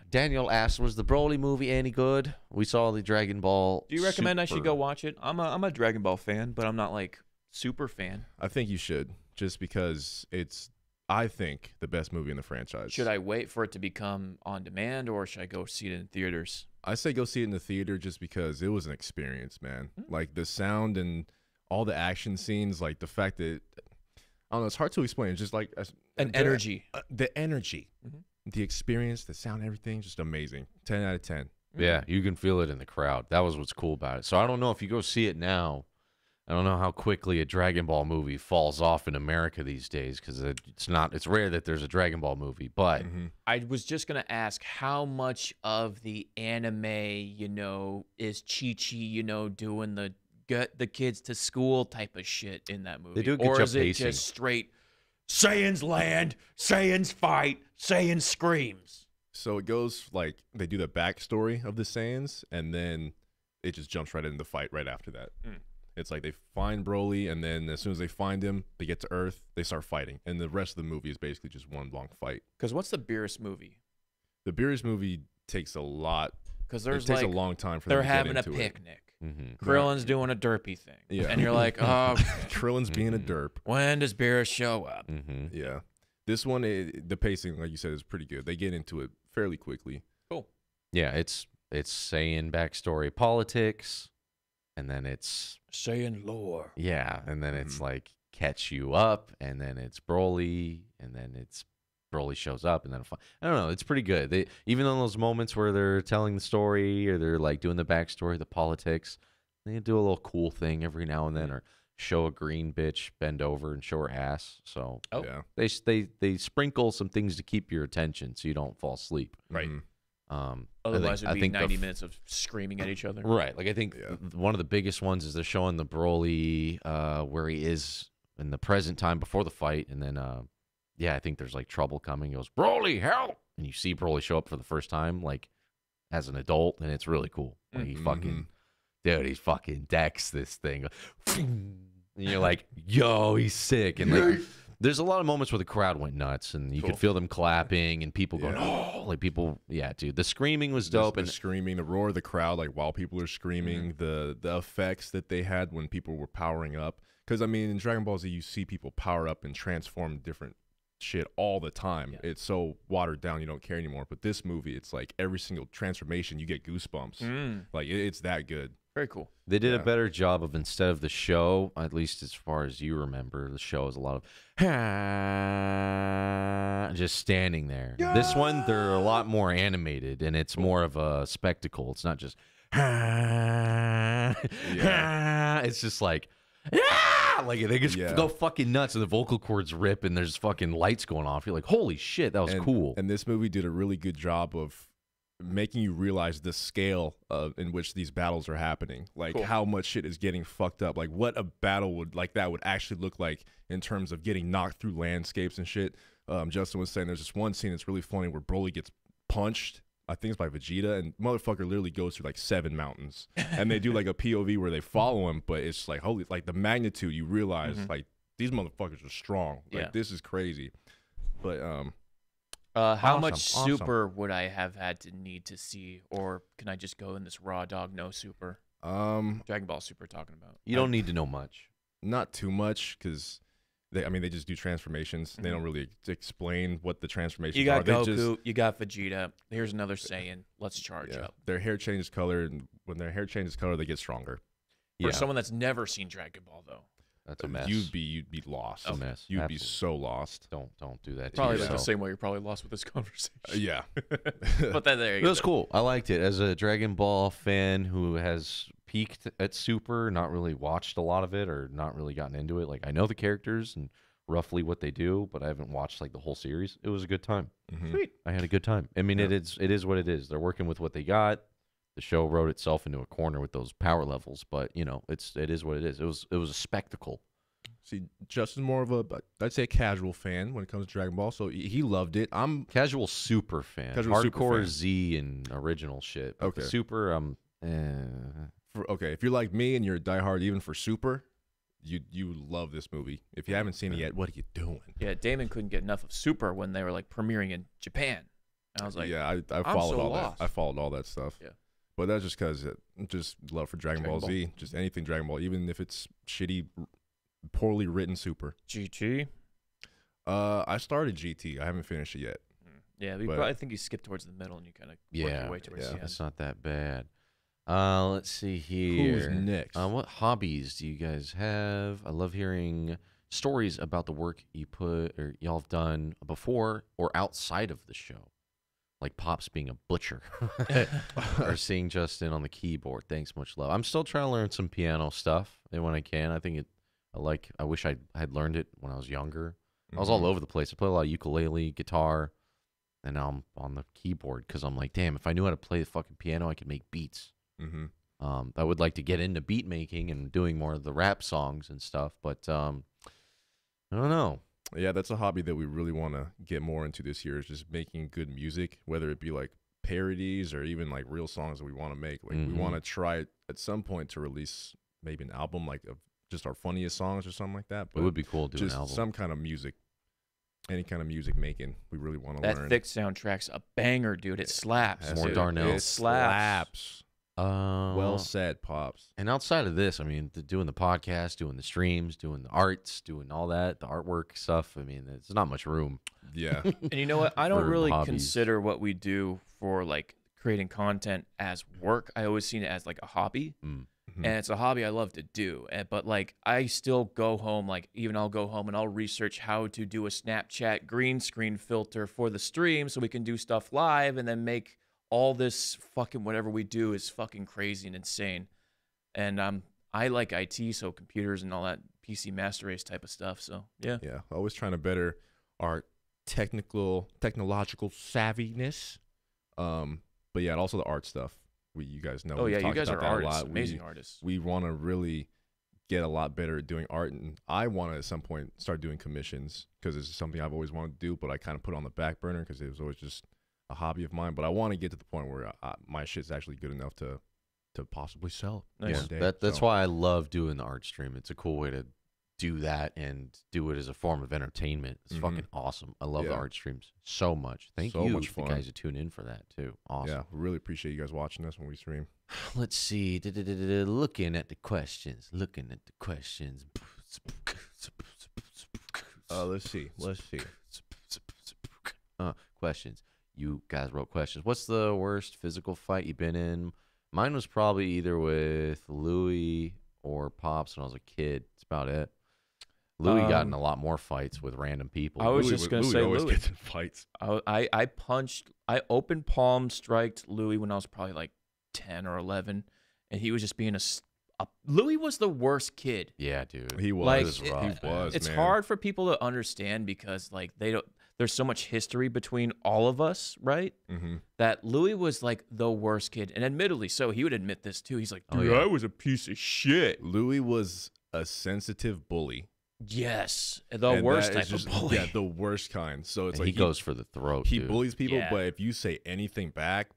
Daniel asked, "Was the Broly movie any good?" We saw the Dragon Ball. Do you recommend I should Super. go watch it? I'm a Dragon Ball fan, but I'm not like super fan. I think you should, just because it's, I think, the best movie in the franchise. Should I wait for it to become on demand, or should I go see it in theaters? I say go see it in the theater just because it was an experience, man. Like the sound and all the action scenes, like the fact that, I don't know, it's hard to explain. It's just like An energy. the energy, Mhm. the experience, the sound, everything, just amazing. 10 out of 10. Yeah, you can feel it in the crowd. That was what's cool about it. So I don't know if you go see it now. I don't know how quickly a Dragon Ball movie falls off in America these days because it's rare that there's a Dragon Ball movie. But I was just gonna ask how much of the anime, is Chi-Chi, doing the get the kids to school type of shit in that movie. They do a good or job is it pacing. just straight Saiyans land, Saiyans fight, Saiyans screams? So it goes like they do the backstory of the Saiyans, and then it just jumps right into the fight right after that. It's like they find Broly, and then as soon as they find him, they get to Earth, they start fighting, and the rest of the movie is basically just one long fight. Because what's the Beerus movie? The Beerus movie takes a lot. Because It there's takes like a long time for they're them to having get a into it. picnic. mhm. Krillin's doing a derpy thing. Yeah. And you're like, oh, Krillin's being a derp. when does Beerus show up? Mhm. Yeah. This one, the pacing, like you said, is pretty good. They get into it fairly quickly. Cool. Yeah, it's saying backstory politics, and then it's Saiyan lore. and then it's like catch you up, and then it's Broly, and then it's Broly shows up, and then I don't know. It's pretty good. They even on those moments where they're telling the story or they're like doing the backstory, the politics, they do a little cool thing every now and then, or show a green bitch bend over and show her ass. So Oh. Yeah. they sprinkle some things to keep your attention so you don't fall asleep. Right. Mhm. Otherwise, I it'd be think 90 minutes of screaming at each other. Right. Like I think Yeah. one of the biggest ones is they're showing the Broly where he is in the present time before the fight, and then I think there's like trouble coming. He goes, "Broly, help!" And you see Broly show up for the first time, like as an adult, and it's really cool. Like he fucking, dude, he fucking decks this thing, and you're like, "Yo, he's sick!" And like, there's a lot of moments where the crowd went nuts, and you could feel them clapping and people going, "Oh!" Like people, yeah, dude, the screaming was dope, The and screaming, the roar of the crowd, like while people are screaming, the effects that they had when people were powering up. Because I mean, in Dragon Ball Z, you see people power up and transform different shit all the time. Yeah. It's so watered down, you don't care anymore. But this movie, it's like every single transformation, you get goosebumps. Like it's that good. Very cool. they did a Yeah. better job of, instead of the show, at least as far as you remember, the show is a lot of just standing there. This one, they're a lot more animated, and it's more of a spectacle. It's not just it's just like like they just Yeah. go fucking nuts, and the vocal cords rip, and there's fucking lights going off. You're like, holy shit, that was cool. And this movie did a really good job of making you realize the scale in which these battles are happening, like Cool. how much shit is getting fucked up, like what a battle would actually look like in terms of getting knocked through landscapes and shit. Justin was saying there's this one scene that's really funny where Broly gets punched. I think it's by Vegeta, and motherfucker literally goes through like 7 mountains, and they do like a POV where they follow him, but it's like holy, like the magnitude. You realize like these motherfuckers are strong. Like Yeah. this is crazy. But How much Awesome. super would I have had to need to see, or can I just go in this raw dog no super? Dragon Ball Super talking about. You don't need to know much. not too much because they just do transformations. They don't really explain what the transformations You got are. They Goku, just, you got Vegeta. Here's another Saiyan. Let's charge up. their hair changes color, and when their hair changes color, they get stronger. For Yeah, someone that's never seen Dragon Ball, though, that's a mess. You'd be lost. a mess. You'd be Absolutely. so lost. Don't do that. probably to like the yourself. same way you're probably lost with this conversation. Yeah. But then there you It go. was cool. I liked it. As a Dragon Ball fan who has peaked at Super, not really watched a lot of it or not really gotten into it. Like I know the characters and roughly what they do, but I haven't watched like the whole series. It was a good time. Sweet. I had a good time. I mean, it is what it is. They're working with what they got. The show wrote itself into a corner with those power levels, but you know, it is what it is. It was a spectacle. See, Justin's more of a, I'd say, a casual fan when it comes to Dragon Ball. So he loved it. I'm Casual super fan. Casual super Hardcore fan. Z and original shit. But the Okay. super, okay. If you're like me and you're a diehard even for Super, you love this movie. If you haven't seen it yet, what are you doing? Yeah, Damon couldn't get enough of Super when they were like premiering in Japan. And I was like, yeah, I I'm followed so all lost. that. I followed all that stuff. Yeah. But that's just because just love for Dragon Ball Z. Just anything Dragon Ball, even if it's shitty, poorly written Super. GT. I started GT. I haven't finished it yet. Yeah, I think you skipped towards the middle and you kind of work your way towards the end. it's not that bad. Let's see here. Who's next? What hobbies do you guys have? I love hearing stories about the work you put or y'all have done before or outside of the show. Like Pops being a butcher or seeing Justin on the keyboard. Thanks, much love. I'm still trying to learn some piano stuff when I can. I wish I had learned it when I was younger. I was all over the place. I played a lot of ukulele, guitar, and now I'm on the keyboard because I'm like, damn, if I knew how to play the fucking piano, I could make beats. I would like to get into beat making and doing more of the rap songs and stuff, but I don't know. Yeah, that's a hobby that we really want to get more into this year, is just making good music, whether it be like parodies or even like real songs that we want to make. Like we want to try at some point to release maybe an album like of just our funniest songs or something like that. But It would be cool to do just an album. some kind of music, any kind of music making. We really want to learn. That Thick soundtrack's a banger, dude. It slaps. More dude. Darnell. It slaps. Well said, Pops. And outside of this, I mean, doing the podcast, doing the streams, doing the arts, doing all that, the artwork stuff. I mean, there's not much room. Yeah. And you know what? I don't For really hobbies. consider what we do for like creating content as work. I always seen it as like a hobby. And it's a hobby I love to do. But like I still go home, like even I'll go home and I'll research how to do a Snapchat green screen filter for the stream so we can do stuff live and then make all this fucking whatever we do is fucking crazy and insane. And I like IT, so computers and all that PC master race type of stuff. So yeah. Yeah. Always trying to better our technological savviness. But yeah, and also the art stuff. You guys know. Oh we've yeah, you talked guys about are that a artists, lot. amazing artists. We want to really get a lot better at doing art, and I want to at some point start doing commissions because it's something I've always wanted to do, but I kind of put it on the back burner because it was always just a hobby of mine. But I want to get to the point where my shit's actually good enough to possibly sell Nice. one day. That's So, why I love doing the art stream. It's a cool way to do that and do it as a form of entertainment. It's fucking awesome. I love the Yeah. art streams so much. Thank So you, much the fun. guys who tune in for that too. Awesome. Yeah, really appreciate you guys watching us when we stream. Let's see. Looking at the questions. Let's see. Questions. You guys wrote questions. What's the worst physical fight you've been in? Mine was probably either with Louis or Pops when I was a kid. That's about it. Louis got in a lot more fights with random people. I was Louis just gonna Louis say always Louis. gets in fights. I open palm striked Louis when I was probably like 10 or 11, and he was just being Louis was the worst kid. Yeah, dude. He was. Like, It was rough, he man. was. It's man. hard for people to understand because like there's so much history between all of us, right? Mm-hmm. That Louis was like the worst kid, and admittedly so. He would admit this too. He's like, dude, yeah. I was a piece of shit. Louis was a sensitive bully. Yes, the And worst that is type of bully. Yeah, the worst kind. So it's And like he goes for the throat. he dude. bullies people, Yeah. but if you say anything back,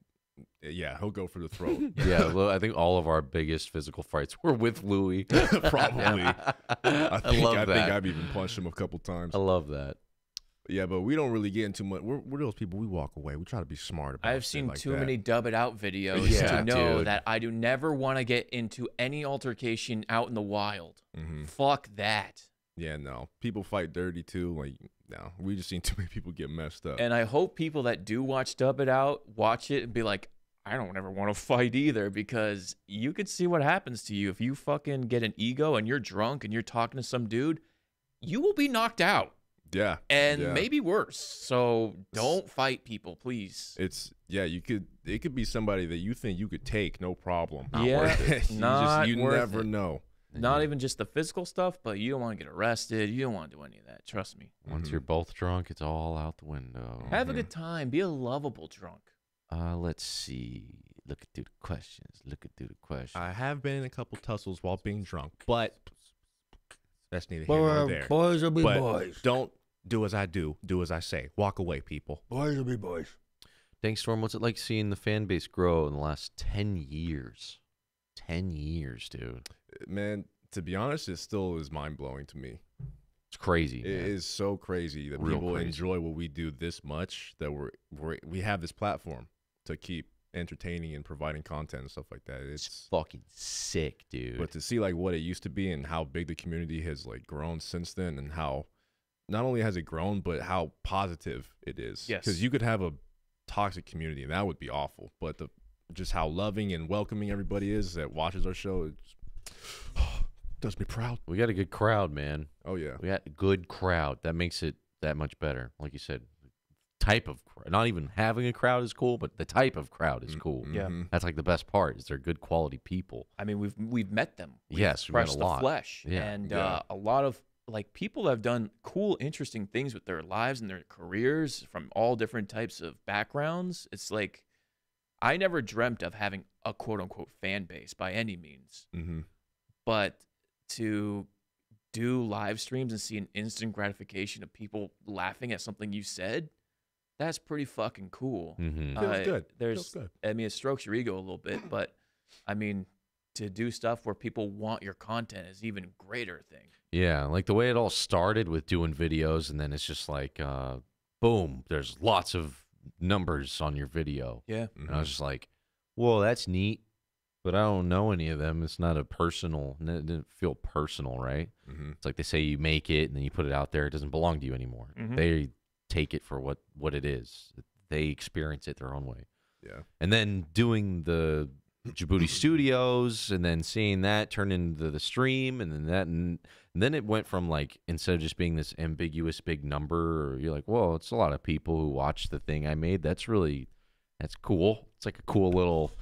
yeah, he'll go for the throat. Yeah, well, I think all of our biggest physical fights were with Louis. Probably. I think love that. I've even punched him a couple times. I love that. Yeah, but we don't really get into much. We're those people. We walk away. We try to be smart about. I've shit seen like too that. many dub it out videos Yeah, to know dude. that I do never want to get into any altercation out in the wild. Mhm. Fuck that. Yeah, no. People fight dirty too. Like, no, we just seen too many people get messed up. And I hope people that do watch dub it out watch it and be like, I don't ever want to fight either, because you could see what happens to you if you fucking get an ego and you're drunk and you're talking to some dude. You will be knocked out yeah, and yeah. maybe worse. So don't fight people, please. It could be somebody that you think you could take, no problem. Yeah, worth it. not you worth never it. know. Not even just the physical stuff, but you don't want to get arrested. You don't want to do any of that. Trust me. Once you're both drunk, it's all out the window. Have a good time. Be a lovable drunk. Let's see. Looking through the questions. I have been in a couple tussles while being drunk, but That's neither here nor there. Boys will be But boys. don't do as I do. Do as I say. Walk away, people. Boys will be boys. Thanks, Storm. What's it like seeing the fan base grow in the last 10 years? 10 years, dude. Man, to be honest, it still is mind-blowing to me. It's crazy. It is so crazy that Real people crazy. enjoy what we do this much, that we have this platform to keep entertaining and providing content and stuff like that. It's fucking sick, dude. But to see like what it used to be and how big the community has like grown since then, and how not only has it grown, but how positive it is. Yes. Because you could have a toxic community and that would be awful. But just how loving and welcoming everybody is that watches our show, it does me proud. We got a good crowd, man. Oh yeah. We got a good crowd. That makes it that much better. Like you said, type of not even having a crowd is cool, but the type of crowd is cool. Yeah. Mhm. That's like the best part. Is they're good quality people. I mean, we've met them. Yes, we've met Fresh a the lot. flesh. Yeah. And Yeah. a lot of like people have done cool, interesting things with their lives and their careers from all different types of backgrounds. It's like I never dreamt of having a quote unquote fan base by any means, Mhm. but to do live streams and see an instant gratification of people laughing at something you said, that's pretty fucking cool. Mm-hmm. Feels good. There's, Feels good. I mean, it strokes your ego a little bit, but I mean, to do stuff where people want your content is even greater thing. Yeah, like the way it all started with doing videos, and then it's just like, boom, there's lots of numbers on your video. Yeah. And I was just like, well, that's neat, but I don't know any of them. It's not a personal, it didn't feel personal, right? Mhm. It's like they say you make it and then you put it out there. It doesn't belong to you anymore. Mhm. They take it for what it is. They experience it their own way. Yeah. And then doing the Jaboody Studios and then seeing that turn into the stream and then that and then it went from like instead of just being this ambiguous big number, or you're like, well, it's a lot of people who watch the thing I made. That's cool. It's like a cool little,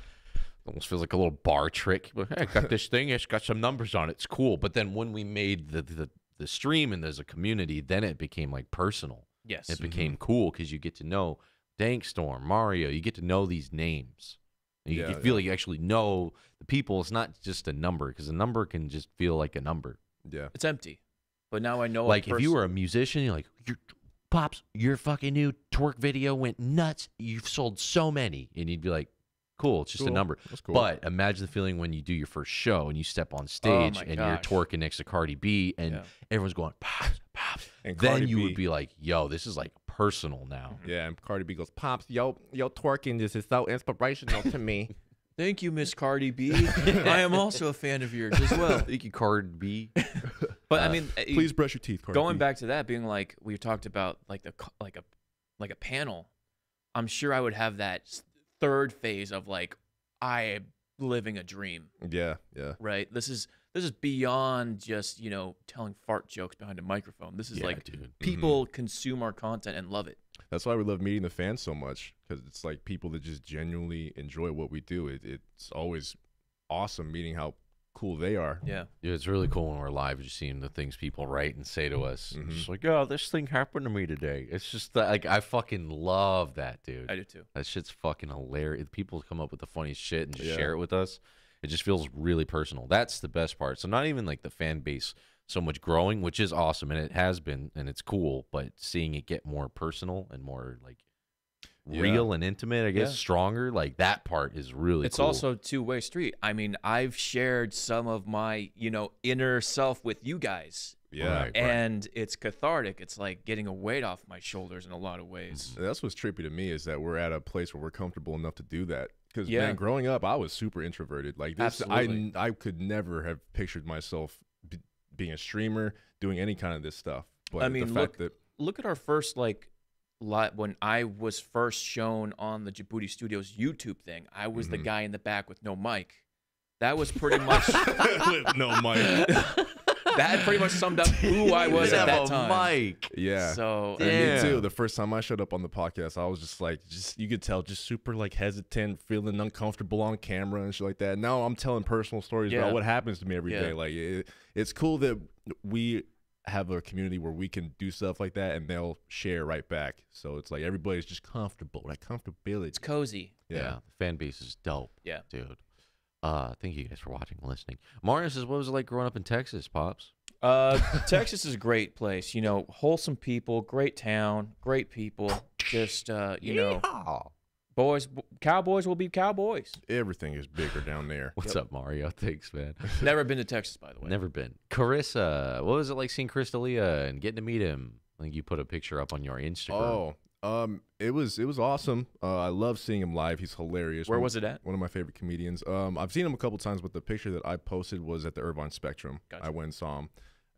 almost feels like a little bar trick. But hey, I got this thing. It's got some numbers on it. It's cool. But then when we made the stream and there's a community, then it became like personal. Yes. It became cool because you get to know Dankstorm, Mario. You get to know these names. You Yeah, feel like you actually know the people. It's not just a number, because a number can just feel like a number. Yeah. It's empty. But now I know. Like if you were a musician, you're like, Pops, your fucking new twerk video went nuts. You've sold so many. And you'd be like, cool, it's just a Cool. number. That's cool. But imagine the feeling when you do your first show and you step on stage my and gosh. you're twerking next to Cardi B and Yeah. everyone's going, Pops, Pops. And Then Cardi you B- would be like, yo, this is like personal now. Yeah, and Cardi B goes, Pops, yo twerking, this is so inspirational to me. Thank you, Miss Cardi B. I am also a fan of yours as well. Thank you, Cardi B. But I mean, Please brush your teeth, Cardi going B. back to that, being like we talked about, like a panel. I'm sure I would have that third phase of like I am living a dream, Yeah, yeah. right? This is beyond just telling fart jokes behind a microphone. This is Yeah, like dude. people consume our content and love it. That's why we love meeting the fans so much, because it's like people that just genuinely enjoy what we do. It's always awesome meeting how cool they are. Yeah. Dude, it's really cool when we're live just seeing the things people write and say to us. Mhm. It's just like, oh, this thing happened to me today. It's just like, I fucking love that, dude. I do too. That shit's fucking hilarious. People come up with the funniest shit and just Yeah. share it with us. It just feels really personal. That's the best part. So not even like the fan base so much growing, which is awesome, and it has been, and it's cool, but seeing it get more personal and more like Yeah. real and intimate, I guess, Yeah. stronger, like that part is really It's cool. also a two-way street. I mean, I've shared some of my, inner self with you guys, Yeah. Right. and it's cathartic. It's like getting a weight off my shoulders in a lot of ways. And that's what's trippy to me, is that we're at a place where we're comfortable enough to do that. Because Yeah. man, growing up, I was super introverted. Like this, Absolutely. I could never have pictured myself being a streamer, doing any kind of this stuff. But I mean, the fact that Look at our first when I was first shown on the Jaboody Studios YouTube thing. I was the guy in the back with no mic. That was pretty much no mic. that pretty much summed up who I was at that time. Mike. Yeah. So And me Damn. too. The first time I showed up on the podcast, I was just like, you could tell, just super like hesitant, feeling uncomfortable on camera and shit like that. Now I'm telling personal stories Yeah. about what happens to me every Yeah. day. Like it's cool that we have a community where we can do stuff like that and they'll share right back. So it's like everybody's just comfortable, like comfortability. it's cozy. Yeah. The fan base is dope. Yeah. Dude. Thank you guys for watching and listening. Mario says, what was it like growing up in Texas, Pops? Texas is a great place. You know, wholesome people, great town, great people. Just you know, cowboys will be cowboys. Everything is bigger down there. What's up, Mario? Thanks, man. Never been to Texas, by the way. Never been. Carissa, what was it like seeing Chris D'Elia and getting to meet him? I think you put a picture up on your Instagram. It was awesome. I love seeing him live. He's hilarious. Where was it at? One of my favorite comedians. I've seen him a couple times, but the picture that I posted was at the Irvine Spectrum. Gotcha. I went and saw him,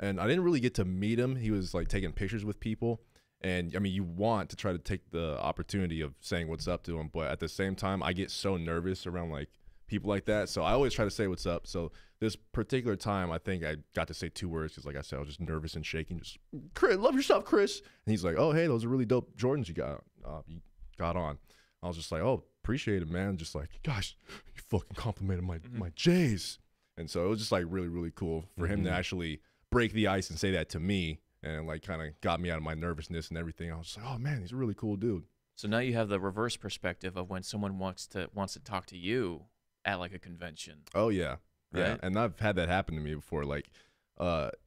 and I didn't really get to meet him. He was like taking pictures with people, and I mean, you want to try to take the opportunity of saying what's up to him, but at the same time, I get so nervous around like people like that, so I always try to say what's up. So this particular time, I think I got to say 2 words because, like I said, I was just nervous and shaking. Just, Chris, love yourself, Chris. And he's like, "Oh, hey, those are really dope Jordans you got on." I was just like, "Oh, appreciate it, man." Just like, "Gosh, you fucking complimented my J's." And so it was just like really, really cool for him to actually break the ice and say that to me, and like kind of got me out of my nervousness and everything. I was just like, "Oh man, he's a really cool dude." So now you have the reverse perspective of when someone wants to talk to you at like a convention. Oh yeah. Yeah, Right? and I've had that happen to me before. Like,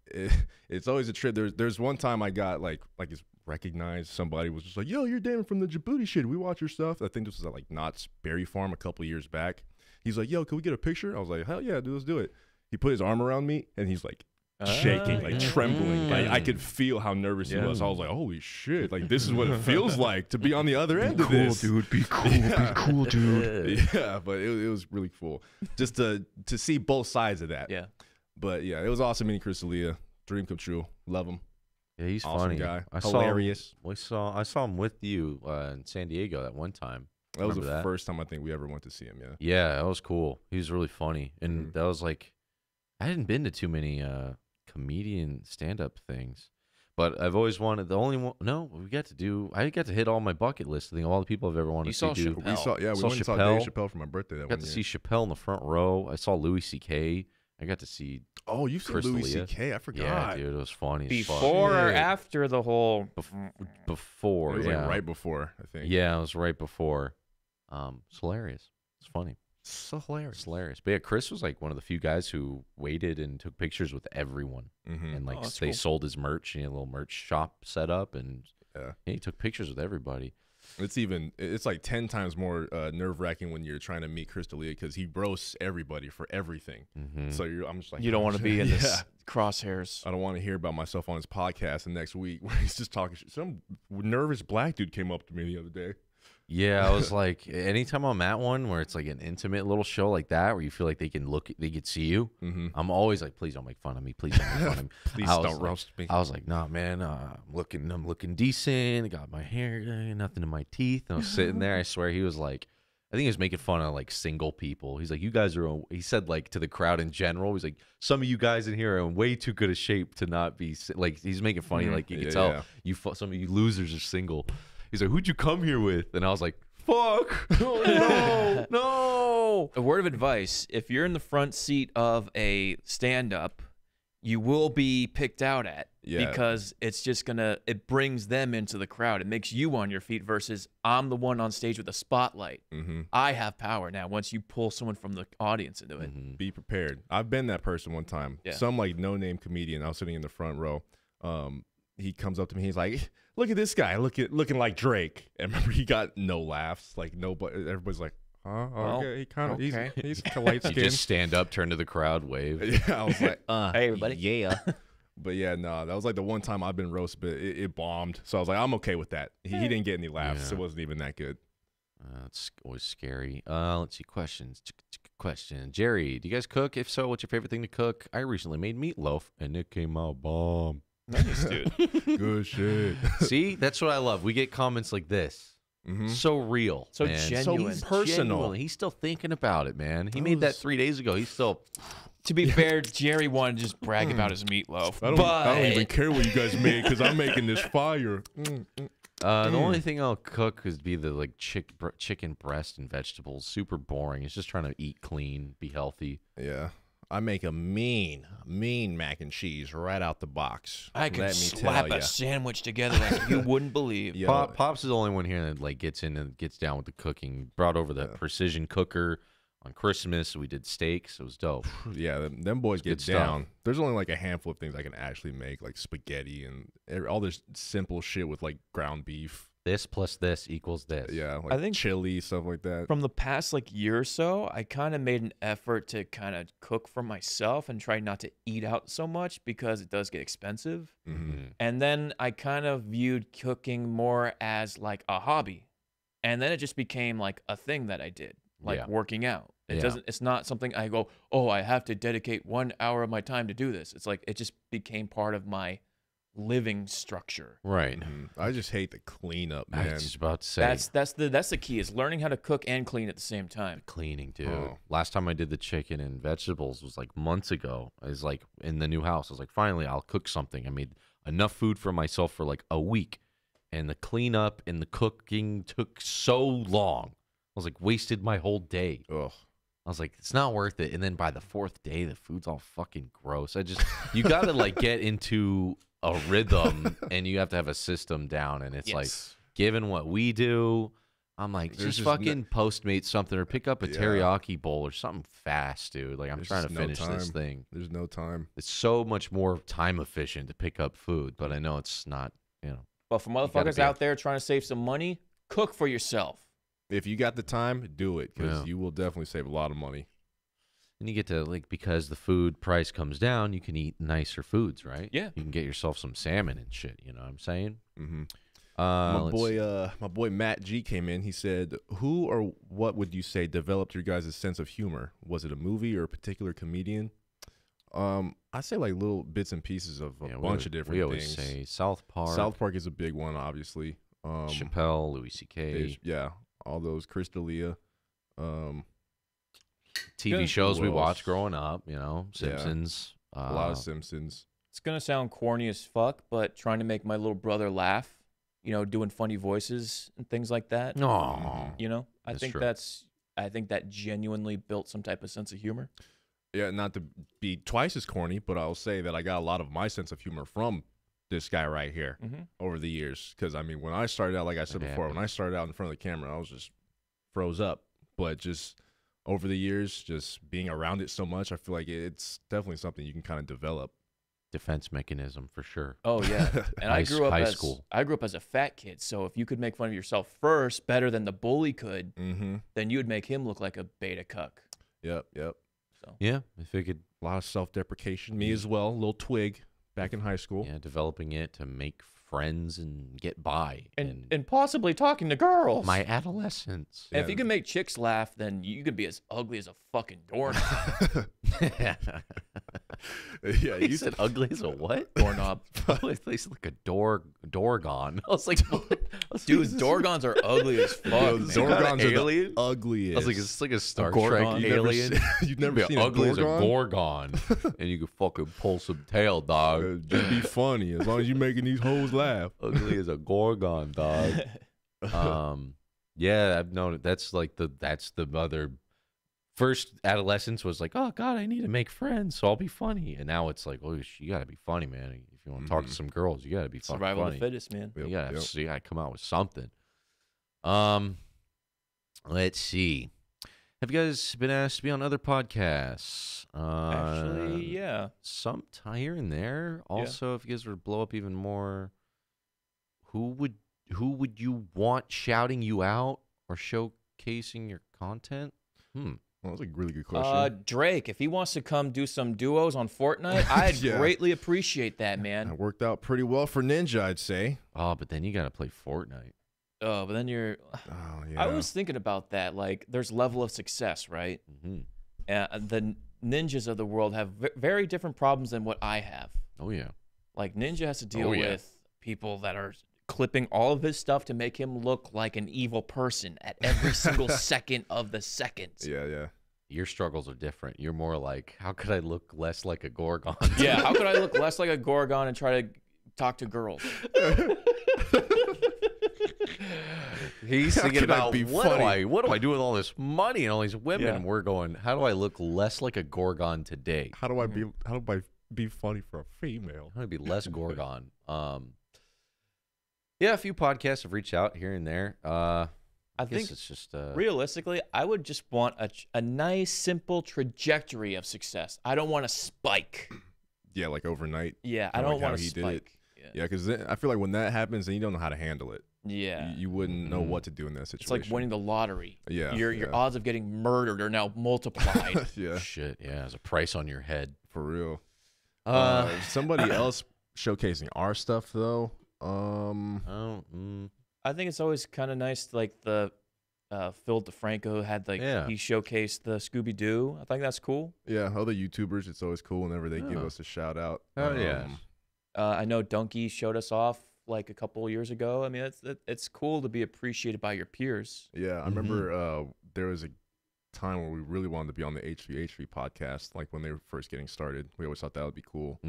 it's always a trip. There's one time I got like it's recognized. Somebody was just like, "Yo, you're Damon from the Jaboody shit. We watch your stuff." I think this was at like Knott's Berry Farm a couple years back. He's like, "Yo, can we get a picture?" I was like, "Hell yeah, dude, let's do it." He put his arm around me and he's like shaking, like trembling. Like I could feel how nervous he was. I was like, "Holy shit! Like this is what it feels like to be on the other end of this." Dude. Be cool. Be cool, dude. Yeah, but it was really cool just to see both sides of that. Yeah. But yeah, it was awesome meeting Chris D'Elia. Dream come true. Love him. Yeah, he's Awesome funny. guy. I Hilarious. I saw him with you in San Diego that one time. That was the Remember that? first time I think we ever went to see him. Yeah. Yeah, that was cool. He was really funny, and that was like, I hadn't been to too many comedian stand-up things, but I've always wanted. The only one, no, I got to hit all my bucket list. I think all the people I've ever wanted You to saw see do. Chappelle. We saw Saw went and saw Chappelle. Dave Chappelle for my birthday that I one got to year. see Chappelle in the front row. I saw Louis C.K. I got to see Oh, you've seen Chris Louis D'Elia. C.K. I forgot. Yeah, dude, it was funny. as fuck. Before or Shit. after the whole Before, It was yeah, like right before, I think. yeah, it was right before. It's hilarious. It's funny. So hilarious. It's hilarious. But yeah, Chris was like one of the few guys who waited and took pictures with everyone, and like that's they cool. sold his merch. He had a little merch shop set up, and Yeah. he took pictures with everybody. It's like 10 times more nerve wracking when you're trying to meet Chris D'Elia because he roasts everybody for everything. So I'm just like, you don't want to be in yeah. this crosshairs. I don't want to hear about myself on his podcast the next week where he's just talking shit. Some nervous black dude came up to me the other day. Yeah, I was like, anytime I'm at one where it's like an intimate little show like that, where you feel like they can see you, I'm always like, please don't make fun of me. Please don't make fun of me. Please I was don't like- roast me. I was like, nah, man, I'm looking decent. I got my hair, nothing in my teeth. And I was sitting there. I swear he was like, I think he was making fun of like single people. He's like, you guys are, he said like to the crowd in general, he's like, some of you guys in here are in way too good a shape to not be, like, he's making funny. Like you can Yeah, tell yeah. some of you losers are single. He's like, who'd you come here with? And I was like, fuck. Oh, no, no. A word of advice: if you're in the front seat of a stand-up, you will be picked out at because it's just it brings them into the crowd. It makes you on your feet versus I'm the one on stage with a spotlight. I have power now. Once you pull someone from the audience into it, Be prepared. I've been that person one time. Yeah. Some like no-name comedian. I was sitting in the front row. He comes up to me. He's like, "Look at this guy, looking like Drake." And remember, he got no laughs. Like nobody. Everybody's like, "Huh? Well, Okay." He kind of okay. he's light You skinned. just stand up, turn to the crowd, wave. Yeah, I was like, Hey, everybody. yeah." But yeah, no, that was like the one time I've been roasted, but it bombed. So I was like, I'm okay with that. He didn't get any laughs. Yeah. It wasn't even that good. It's always scary. Let's see, questions. Question. Jerry, do you guys cook? If so, what's your favorite thing to cook? I recently made meatloaf, and it came out bomb. nice, dude. Good shit. See, that's what I love. We get comments like this. So real. So man. genuine. So personal. Genuine. He's still thinking about it, man. He made that 3 days ago. He's still... To be fair, Jerry wanted to just brag about his meatloaf. I don't even care what you guys made because I'm making this fire. The only thing I'll cook is be the like chicken breast and vegetables. Super boring. It's just trying to eat clean, be healthy. Yeah. I make a mean mac and cheese right out the box. I could Let me slap tell a ya. sandwich together like you wouldn't believe. Yeah. Pops is the only one here that like gets in and gets down with the cooking. Brought over the precision cooker. On Christmas, we did steaks. It was dope. Yeah, them boys get good down. stuff. There's only like a handful of things I can actually make, like spaghetti and all this simple shit with like ground beef. This plus this equals this. Yeah, like I think chili, stuff like that. from the past like year or so, I kind of made an effort to kind of cook for myself and try not to eat out so much because it does get expensive. Mm-hmm. And then I kind of viewed cooking more as like a hobby. And then it just became like a thing that I did, like Yeah. working out. It Yeah. doesn't it's not something I go, "Oh, I have to dedicate 1 hour of my time to do this." It's like it just became part of my living structure. Right. I just hate the cleanup, I man. was just about to say. That's the key is learning how to cook and clean at the same time. Cleaning, dude. Oh. Last time I did the chicken and vegetables was like months ago. I was like in the new house. I was like, finally, I'll cook something. I made enough food for myself for like a week. And the cleanup and the cooking took so long. I was like, wasted my whole day. Ugh. I was like, it's not worth it. And then by the fourth day, the food's all fucking gross. You got to like get into a rhythm and you have to have a system down. And it's like, given what we do, I'm like, There's just just fucking Postmate something or pick up a Yeah. teriyaki bowl or something fast, dude. Like, I'm There's trying to just no finish this time. thing. There's no time. It's so much more time efficient to pick up food, but I know it's not, But for gotta motherfuckers be out there trying to save some money, cook for yourself. If you got the time, do it because Yeah. you will definitely save a lot of money. And you get to, like, because the food price comes down, you can eat nicer foods, right? Yeah. You can get yourself some salmon and shit, you know what I'm saying? Mm-hmm. Let's- My boy Matt G came in. He said, "Who or what would you say developed your guys' sense of humor? Was it a movie or a particular comedian?" I say like little bits and pieces of a Yeah, bunch of different We always things. say South Park, South Park is a big one, obviously. Chappelle, Louis C.K., Yeah, all those. Chris D'Elia. TV Good. shows we Who watched else? growing up, you know, Simpsons. A lot of Simpsons. It's gonna sound corny as fuck, but trying to make my little brother laugh, doing funny voices and things like that. Aw. I That's think true. I think that genuinely built some type of sense of humor. Yeah, not to be twice as corny, but I'll say that I got a lot of my sense of humor from this guy right here Mm-hmm. over the years. Because I mean, when I started out, like I said Okay, before, when I started out in front of the camera, I was just froze up. But just over the years, just being around it so much, I feel like it's definitely something you can kind of develop. Defense mechanism for sure. Oh yeah, and I grew up high as school. I grew up as a fat kid. So if you could make fun of yourself first, better than the bully could, Mm-hmm. then you would make him look like a beta cuck. Yep. So Yeah, I figured. A lot of self-deprecation. Me as well. Little twig back in high school. Yeah, developing it to make friends and get by. and possibly talking to girls. my adolescence. And if Yeah. you can make chicks laugh, then you could be as ugly as a fucking doorknob. Yeah, You said ugly as a what? doorknob. They said like a Dorgon. I was like, what? Dude, Dorgons are ugly as fuck. Yo, man. Dorgons are the alien? ugliest. I was like, it's like a Star Gorgon. Trek alien. You've never Be seen ugly a as a Gorgon, and you can fucking pull some tail, dog. Just be funny as long as you're making these hoes laugh. Ugly as a Gorgon, dog. Yeah, I've known it. That's the other. First adolescence was like, oh God, I need to make friends, so I'll be funny. And now it's like, oh, you gotta be funny, man. If you want to talk to some girls, you gotta be fucking Survival of funny. the fittest, man. Yep, You gotta come out with something. Let's see. Have you guys been asked to be on other podcasts? Actually, yeah. Some here and there. Also, if you guys were to blow up even more, who would you want shouting you out or showcasing your content? Well, that's a really good question. Drake, if he wants to come do some duos on Fortnite, I'd Yeah. greatly appreciate that, man. That worked out pretty well for Ninja, I'd say. Oh, but then you gotta play Fortnite. Oh, but then you're. Oh, yeah. I was thinking about that. Like, there's level of success, right? Mm-hmm. The ninjas of the world have very different problems than what I have. Oh yeah. Like, Ninja has to deal Oh, yeah. with people that are clipping all of his stuff to make him look like an evil person at every single second of the seconds. Yeah. Your struggles are different. You're more like, how could I look less like a Gorgon? Yeah, how could I look less like a Gorgon and try to talk to girls? He's How thinking can I about be what funny? do I do with all this money and all these women? Yeah. And we're going, how do I look less like a Gorgon today? How do I be funny for a female? How do I be less Gorgon? Yeah, a few podcasts have reached out here and there. I think guess it's just realistically, I would just want a nice, simple trajectory of success. I don't want a spike. Yeah, like overnight. Yeah, I Kinda don't like how want a he did it. spike. Yeah, because I feel like when that happens, then you don't know how to handle it. Yeah. You wouldn't know what to do in that It's situation. like winning the lottery. Yeah, Your yeah. odds of getting murdered are now multiplied. Yeah, shit. Yeah, there's a price on your head. for real. Somebody Somebody else showcasing our stuff though. Oh, I think it's always kind of nice, like the Phil DeFranco had he showcased the Scooby Doo. I think that's cool. Yeah, other YouTubers, it's always cool whenever they give Oh. us a shout out. Oh, yeah. I know Donkey showed us off like a couple years ago. I mean, it's cool to be appreciated by your peers. Yeah, I remember there was a time where we really wanted to be on the H3 podcast, like when they were first getting started. We always thought that would be cool.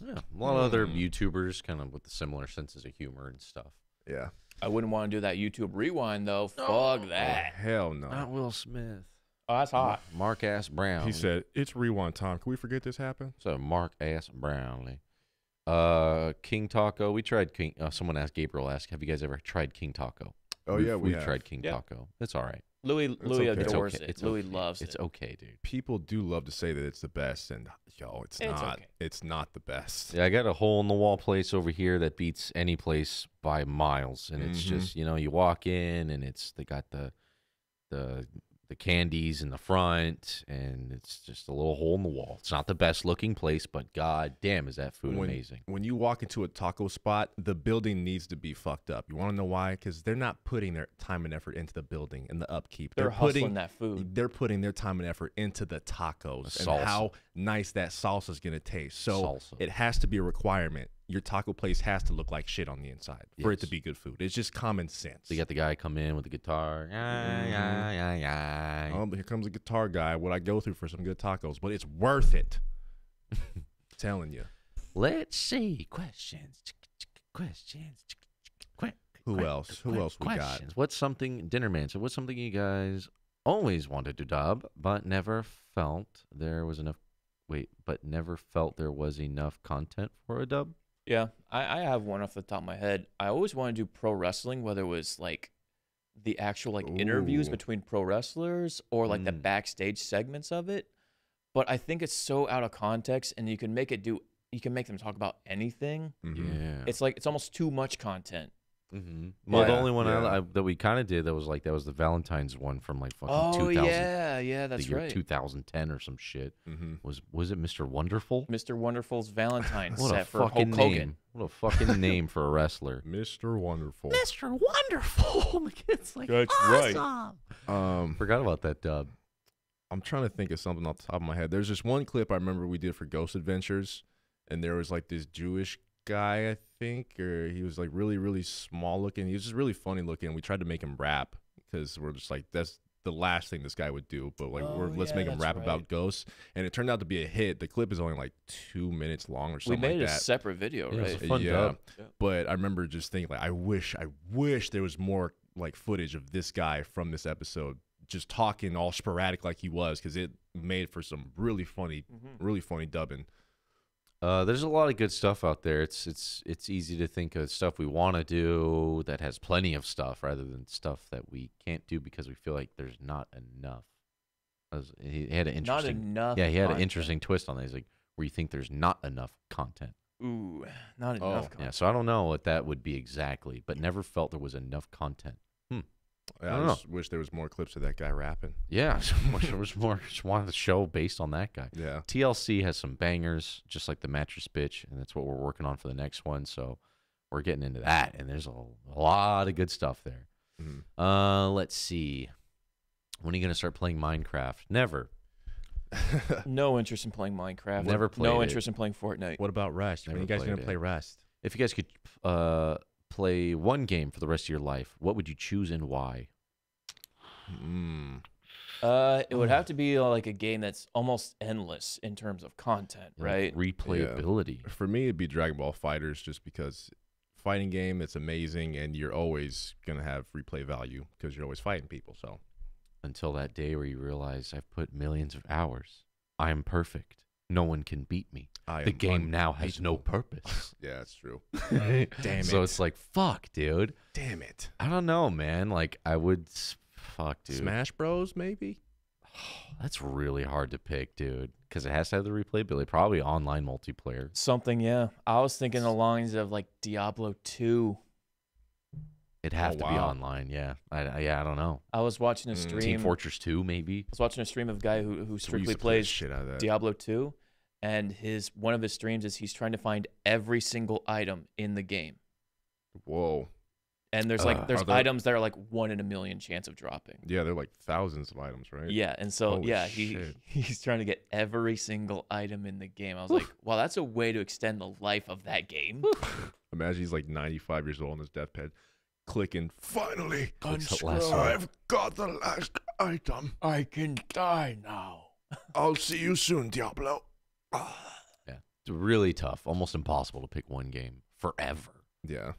Yeah, a lot of other YouTubers kind of with the similar senses of humor and stuff. Yeah. I wouldn't want to do that YouTube rewind though. Fuck that. Oh, hell no. Not Will Smith. Oh, that's hot. Mark Ass Brown. He said, "It's rewind time. Can we forget this happened?" So Mark Ass Brownlee. King Taco. We tried King. Someone asked. Gabriel asked, "Have you guys ever tried King Taco?" Oh, yeah, we we've have. tried King Yeah. Taco. It's all right. Louis okay. adores It's okay. it. It's Louis okay. loves It's it. okay, dude. People do love to say that it's the best, and yo, it's not. okay. It's not the best. Yeah, I got a hole in the wall place over here that beats any place by miles, and it's just you walk in and they got the candies in the front, and it's just a little hole in the wall. It's not the best looking place, but god damn, is that food amazing. When you walk into a taco spot, the building needs to be fucked up. You want to know why? Because they're not putting their time and effort into the building and the upkeep. They're putting hustling that food. They're putting their time and effort into the tacos The and salsa. how nice that salsa is going to taste. So Salsa. it has to be a requirement. Your taco place has to look like shit on the inside for it to Yes. be good food. It's just common sense. So you got the guy come in with the guitar. Oh, but here comes a guitar guy. What I go through for some good tacos, but it's worth it. Telling you. Let's see. Questions. Questions. Who else? Who else we got? Questions. What's something, Dinnerman, so what's something you guys always wanted to dub, but never felt there was enough, never felt there was enough content for a dub? Yeah, I have one off the top of my head. I always want to do pro wrestling, whether it was like the actual like interviews Ooh. between pro wrestlers or like the backstage segments of it. But I think it's so out of context, and you can make them talk about anything. Yeah. It's like it's almost too much content. Well, the Yeah, only one yeah. that we kind of did that was the Valentine's one from like fucking Oh 2000. yeah, that's the year right. 2010 or some shit. Mm-hmm. Was it Mr. Wonderful? Mr. Wonderful's Valentine What a set for fucking Hulk Hogan. name! What a fucking name for a wrestler. Mr. Wonderful. Mr. Wonderful. It's like That's awesome. right. Forgot about that dub. I'm trying to think of something off the top of my head. There's this one clip I remember we did for Ghost Adventures, and there was like this Jewish guy, I think, or he was like really, really small looking. He was just really funny looking. We tried to make him rap because we're just like, that's the last thing this guy would do. But like, let's make him rap about ghosts. And it turned out to be a hit. The clip is only like 2 minutes long or We something made like a that. separate video, Yeah, it was right? a fun dub. Yeah. But I remember just thinking like, I wish there was more like footage of this guy from this episode just talking all sporadic like he was, because it made for some really funny dubbing. There's a lot of good stuff out there. It's easy to think of stuff we want to do that has plenty of stuff rather than stuff that we can't do because we feel like there's not enough. He had an Not interesting, enough. yeah, he had an content. interesting twist on that. He's like, where you think there's not enough content. Ooh, not Oh. enough. Yeah, Content. so I don't know what that would be exactly, but never felt there was enough content. Yeah, I I don't just wish there was more clips of that guy rapping. Yeah, there was more. Just wanted the show based on that guy. Yeah. TLC has some bangers, just like the mattress bitch, and that's what we're working on for the next one. So we're getting into that, and there's a lot of good stuff there. Let's see. When are you gonna start playing Minecraft? Never. No interest in playing Minecraft. Never played No it. interest in playing Fortnite. What about Rust? When Never you guys played gonna it. play Rust? If you guys could play one game for the rest of your life, what would you choose and why? It would have to be like a game that's almost endless in terms of content, right? Like replayability. For me, it'd be Dragon Ball Fighters, just because fighting game, it's amazing, and you're always gonna have replay value because you're always fighting people. So Until that day where you realize I've put millions of hours. I am perfect. no one can beat me. I The am game now has no purpose. Yeah, that's true. Damn it. So it's like, fuck, dude. Damn it. I don't know, man. Like, I would, fuck, dude. Smash Bros, maybe? That's really hard to pick, dude, because it has to have the replayability. Probably online multiplayer. Something, yeah. I was thinking the lines of like Diablo 2. It'd have to be wow. online, yeah. I don't know. I was watching a stream. Team Fortress 2, maybe. I was watching a stream of a guy who So we used strictly to play the plays shit out of that. Diablo 2, and one of his streams is he's trying to find every single item in the game. Whoa. And there's Are there- items that are like 1 in a million chance of dropping. Yeah, they're like thousands of items, right? Yeah, and so Holy yeah, shit. he's trying to get every single item in the game. I was like, wow, that's a way to extend the life of that game. Imagine he's like 95 years old on his deathbed, clicking, finally, Clicks the last one. I've got the last item. I can die now. I'll see you soon, Diablo. Yeah, it's really tough. Almost impossible to pick one game forever. Yeah.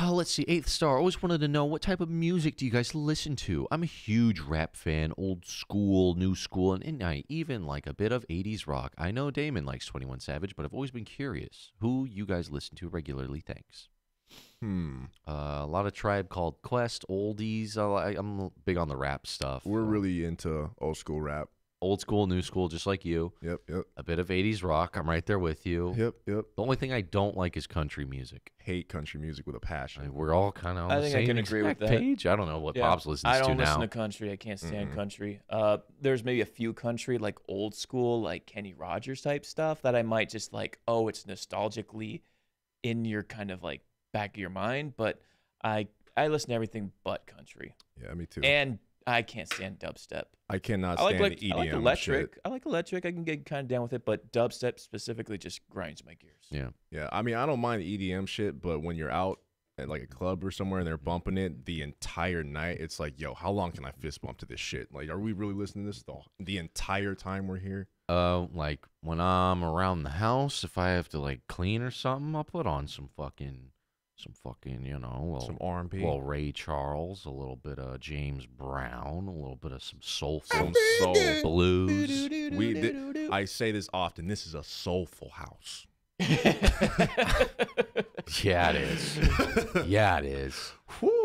Let's see. 8th star. Always wanted to know, what type of music do you guys listen to? I'm a huge rap fan, old school, new school, and I even like a bit of 80s rock. I know Damon likes 21 Savage, but I've always been curious who you guys listen to regularly. Thanks. A lot of Tribe Called Quest, oldies. I'm big on the rap stuff. We're really into old school rap. Old school, new school, just like you. Yep. A bit of 80s rock. I'm right there with you. Yep. The only thing I don't like is country music. Hate country music with a passion. We're all kind of on I the think I same can agree with exact that. page. I don't know what Yeah, Pops listens I to don't listen now. to country. I can't stand country. There's maybe a few country, like old school, like Kenny Rogers type stuff that I might just like, oh, it's nostalgically in your kind of like back of your mind. But I listen to everything but country. Yeah, me too. And I can't stand dubstep. I cannot I stand like the EDM I like electric. shit. I like electric. I can get kind of down with it, but dubstep specifically just grinds my gears. Yeah. Yeah, I mean, I don't mind the EDM shit, but when you're out at like a club or somewhere and they're bumping it the entire night, it's like, yo, how long can I fist bump to this shit? Like, are we really listening to this the entire time we're here? Like when I'm around the house, if I have to like clean or something, I'll put on some fucking, you know, Some R&B. well, Ray Charles, a little bit of James Brown, a little bit of some soulful, Some soul. blues. I say this often. This is a soulful house. Yeah, it is. Yeah, it is.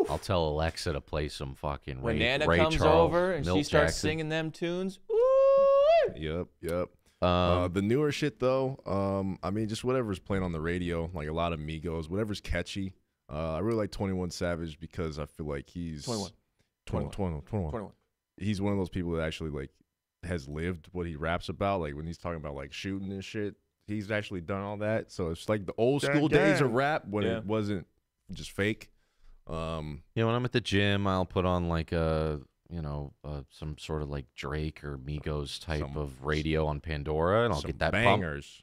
I'll tell Alexa to play some fucking When Ray, Nana Ray comes Charles, over and Milt she starts Jackson. singing them tunes, ooh, Yep. The newer shit though, I mean, just whatever's playing on the radio, like a lot of Migos, whatever's catchy. I really like 21 Savage because I feel like he's 21. He's one of those people that actually like has lived what he raps about. Like when he's talking about like shooting and shit, he's actually done all that. So it's like the old school days of rap when it wasn't just fake. Yeah, when I'm at the gym, I'll put on like some sort of like Drake or Migos type of radio on Pandora, and I'll get that bangers.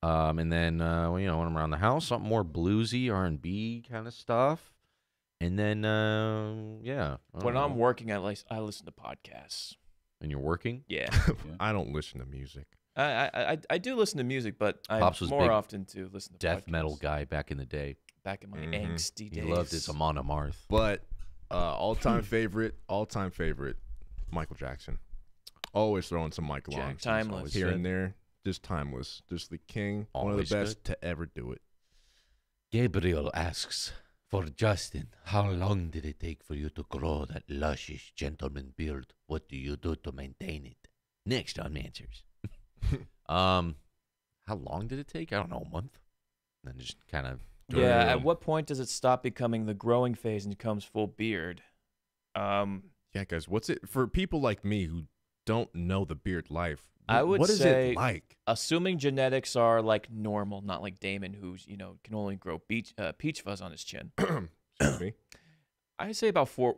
And then when I'm around the house, something more bluesy R&B kind of stuff. And then When I'm working, I listen to podcasts. and you're working, Yeah, I don't listen to music. I do listen to music, but I Pops was more big often to listen to death podcasts. metal guy back in the day. Back in my angsty He days. loved his Amon Amarth. But all-time favorite, Michael Jackson. Always throwing some Michael on. Timeless. Here and there. Just timeless. Just the king. One of Always the best to ever do it. Gabriel asks, for Justin, how long did it take for you to grow that luscious gentleman beard? What do you do to maintain it? Next on Answers. How long did it take? I don't know, a month. And then just kind of. Yeah, at what point does it stop becoming the growing phase and becomes full beard? Yeah, guys, what's it for people like me who don't know the beard life? I would what is say, it like? assuming genetics are like normal, not like Damon, who's can only grow peach fuzz on his chin. Excuse me. I'd say about 4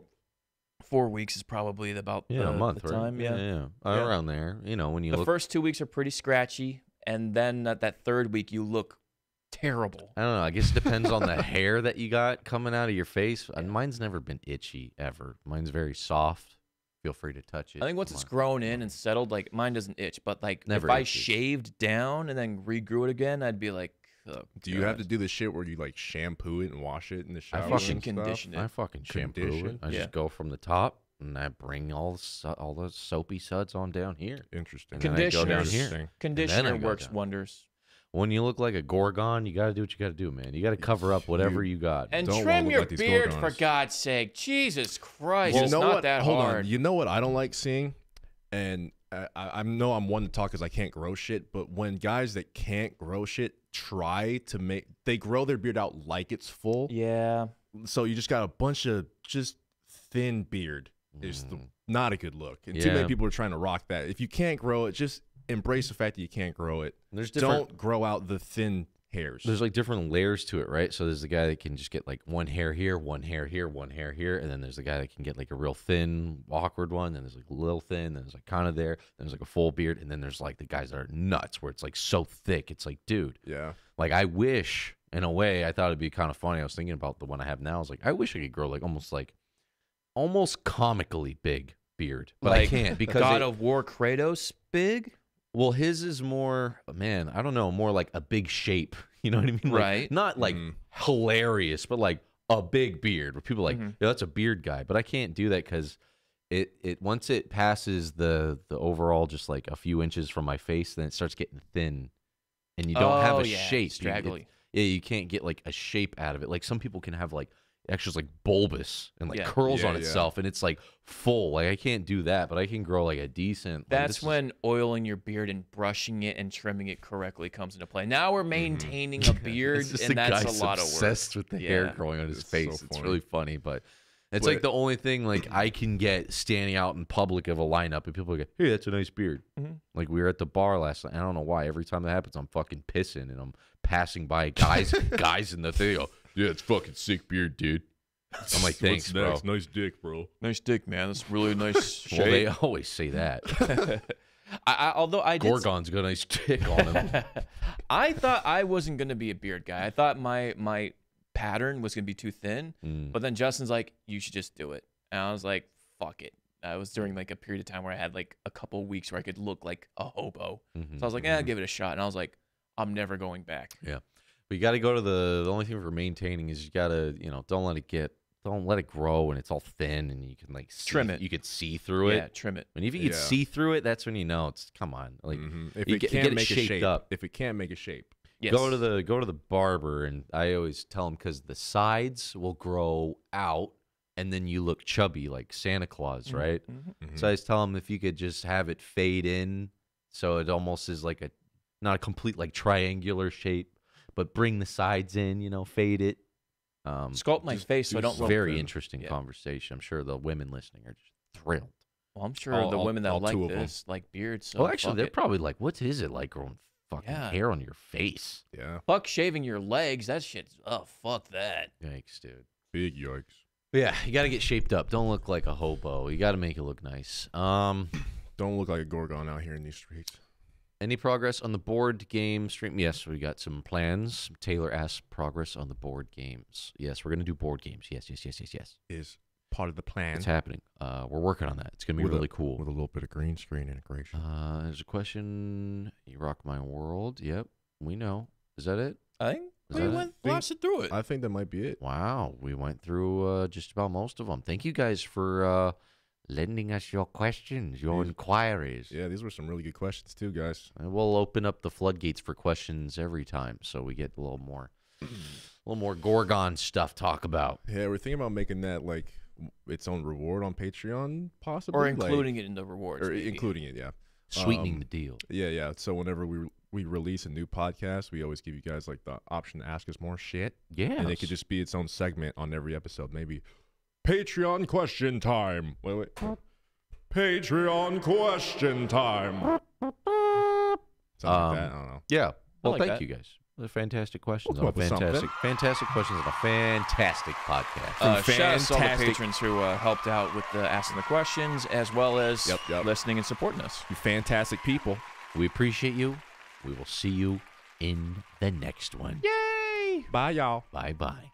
weeks is probably about a month, the right? time. Yeah. Yeah. Yeah. Around there. When you The look. first 2 weeks are pretty scratchy, and then at that third week you look terrible. I don't know. I guess it depends on the hair that you got coming out of your face. And mine's never been itchy ever. Mine's very soft. Feel free to touch it. I think once it's grown in and settled, like mine doesn't itch, but like Never if I itches. shaved down and then regrew it again, I'd be like, oh, Do you have to do the shit where you like shampoo it and wash it in the shower? fucking and stuff? condition it. I fucking shampoo Condition? it. I Yeah. just go from the top and I bring all the soapy suds on down here. Interesting. And then I go down Conditioners. here. Conditioner I go works down. wonders. When you look like a Gorgon, you got to do what you got to do, man. You got to cover up whatever you got. And Don't wanna trim look your like these beard, for Gorgons. God's sake. Jesus Christ, You it's know not what? that Hold hard. on. You know what I don't like seeing, and I know I'm one to talk because I can't grow shit. But when guys that can't grow shit try to they grow their beard out like it's full. Yeah. So you just got a bunch of just thin beard. It's not a good look. And too Yeah. many people are trying to rock that. If you can't grow it, just embrace the fact that you can't grow it. There's different. Don't grow out the thin hairs. There's like different layers to it, right? So there's the guy that can just get like one hair here, one hair here, one hair here, and then there's the guy that can get like a real thin, awkward one. Then there's like a little thin. Then there's like kind of there. Then there's like a full beard, and then there's like the guys that are nuts, where it's like so thick. It's like, dude, Yeah. like I wish, in a way, I thought it'd be kind of funny. I was thinking about the one I have now. I was like, I wish I could grow like almost comically big beard, but I can't because God of War Kratos big? well, his is more, man, I don't know, more like a big shape. You know what I mean? Like, Right. not like hilarious, but like a big beard where people are like, yeah, that's a beard guy. But I can't do that because it once it passes the overall just like a few inches from my face, then it starts getting thin, and you don't have a shape. Straggly. You can't get like a shape out of it. Like some people can have like actually like bulbous and like curls on itself, and it's like full. Like I can't do that, but I can grow like a decent. That's when oiling your beard and brushing it and trimming it correctly comes into play. Now we're maintaining a beard, it's just and the that's guy's a lot of work. obsessed with the hair Yeah. growing on his It's face. so It's funny. really funny, but it's like the only thing like I can get standing out in public of a lineup, and people go, "Hey, that's a nice beard." Like we were at the bar last night. I don't know why. Every time that happens, I'm fucking pissing, and I'm passing by guys in the thing. They go, "Yeah, it's fucking sick beard, dude." I'm like, "Thanks, bro." Nice dick, bro. Nice dick, man. That's really nice Well, they shape. always say that. Although I did, Gorgon's got a nice dick on him. I thought I wasn't gonna be a beard guy. I thought my pattern was gonna be too thin. But then Justin's like, "You should just do it," and I was like, "Fuck it." I was during like a period of time where I had like a couple weeks where I could look like a hobo. So I was like, "I'll give it a shot," and I was like, "I'm never going back." Yeah. But you got to go to the only thing for maintaining is you got to, don't let it grow and it's all thin and you can like Trim it. You can see through it. Yeah, trim it. And if you can see through it, that's when you know it's, come on. Like If you it get can't it make a shaped shape, up. if it can't make a shape, Yes. Go to the barber, and I always tell him because the sides will grow out and then you look chubby like Santa Claus, right? So I just tell him if you could just have it fade in so it almost is like not a complete like triangular shape, but bring the sides in, fade it. Sculpt my face so I don't look Very thin. interesting conversation. I'm sure the women listening are just thrilled. Well, I'm sure All- the women that all like two of 'em. this like beards. So Well, actually, fuck they're it. probably like, what is it like growing fucking Yeah. hair on your face? yeah, Fuck shaving your legs. That shit's fuck that. Yikes, dude. big yikes. Yeah, you got to get shaped up. Don't look like a hobo. You got to make it look nice. Don't look like a Gorgon out here in these streets. Any progress on the board game stream? Yes, we got some plans. Taylor asked progress on the board games. Yes, we're going to do board games. Yes. Is part of the plan. It's happening. We're working on that. It's going to be With a- really cool. with a little bit of green screen integration. There's a question. You rock my world. Yep, we know. Is that it? I think Is we that went it? blasted through it. I think that might be it. Wow, we went through just about most of them. Thank you guys for lending us your questions, your inquiries. Yeah, these were some really good questions too, guys. And we'll open up the floodgates for questions every time, so we get a little more Gorgon stuff to talk about. Yeah, we're thinking about making that like its own reward on Patreon, possibly, Or including it in the rewards. or maybe. including it. Yeah, Sweetening the deal. Yeah. So whenever we release a new podcast, we always give you guys like the option to ask us more shit. Yeah, And it could just be its own segment on every episode. Maybe Patreon question time. Wait. Patreon question time. Something like that. I don't know. Yeah. Well, like thank that. you guys. They're fantastic questions. We'll on come a up with something. fantastic questions on a fantastic podcast. Shout out to all the Fantastic. patrons who helped out with asking the questions, as well as Yep. listening and supporting us. You fantastic people. We appreciate you. We will see you in the next one. Yay! Bye, y'all. Bye-bye.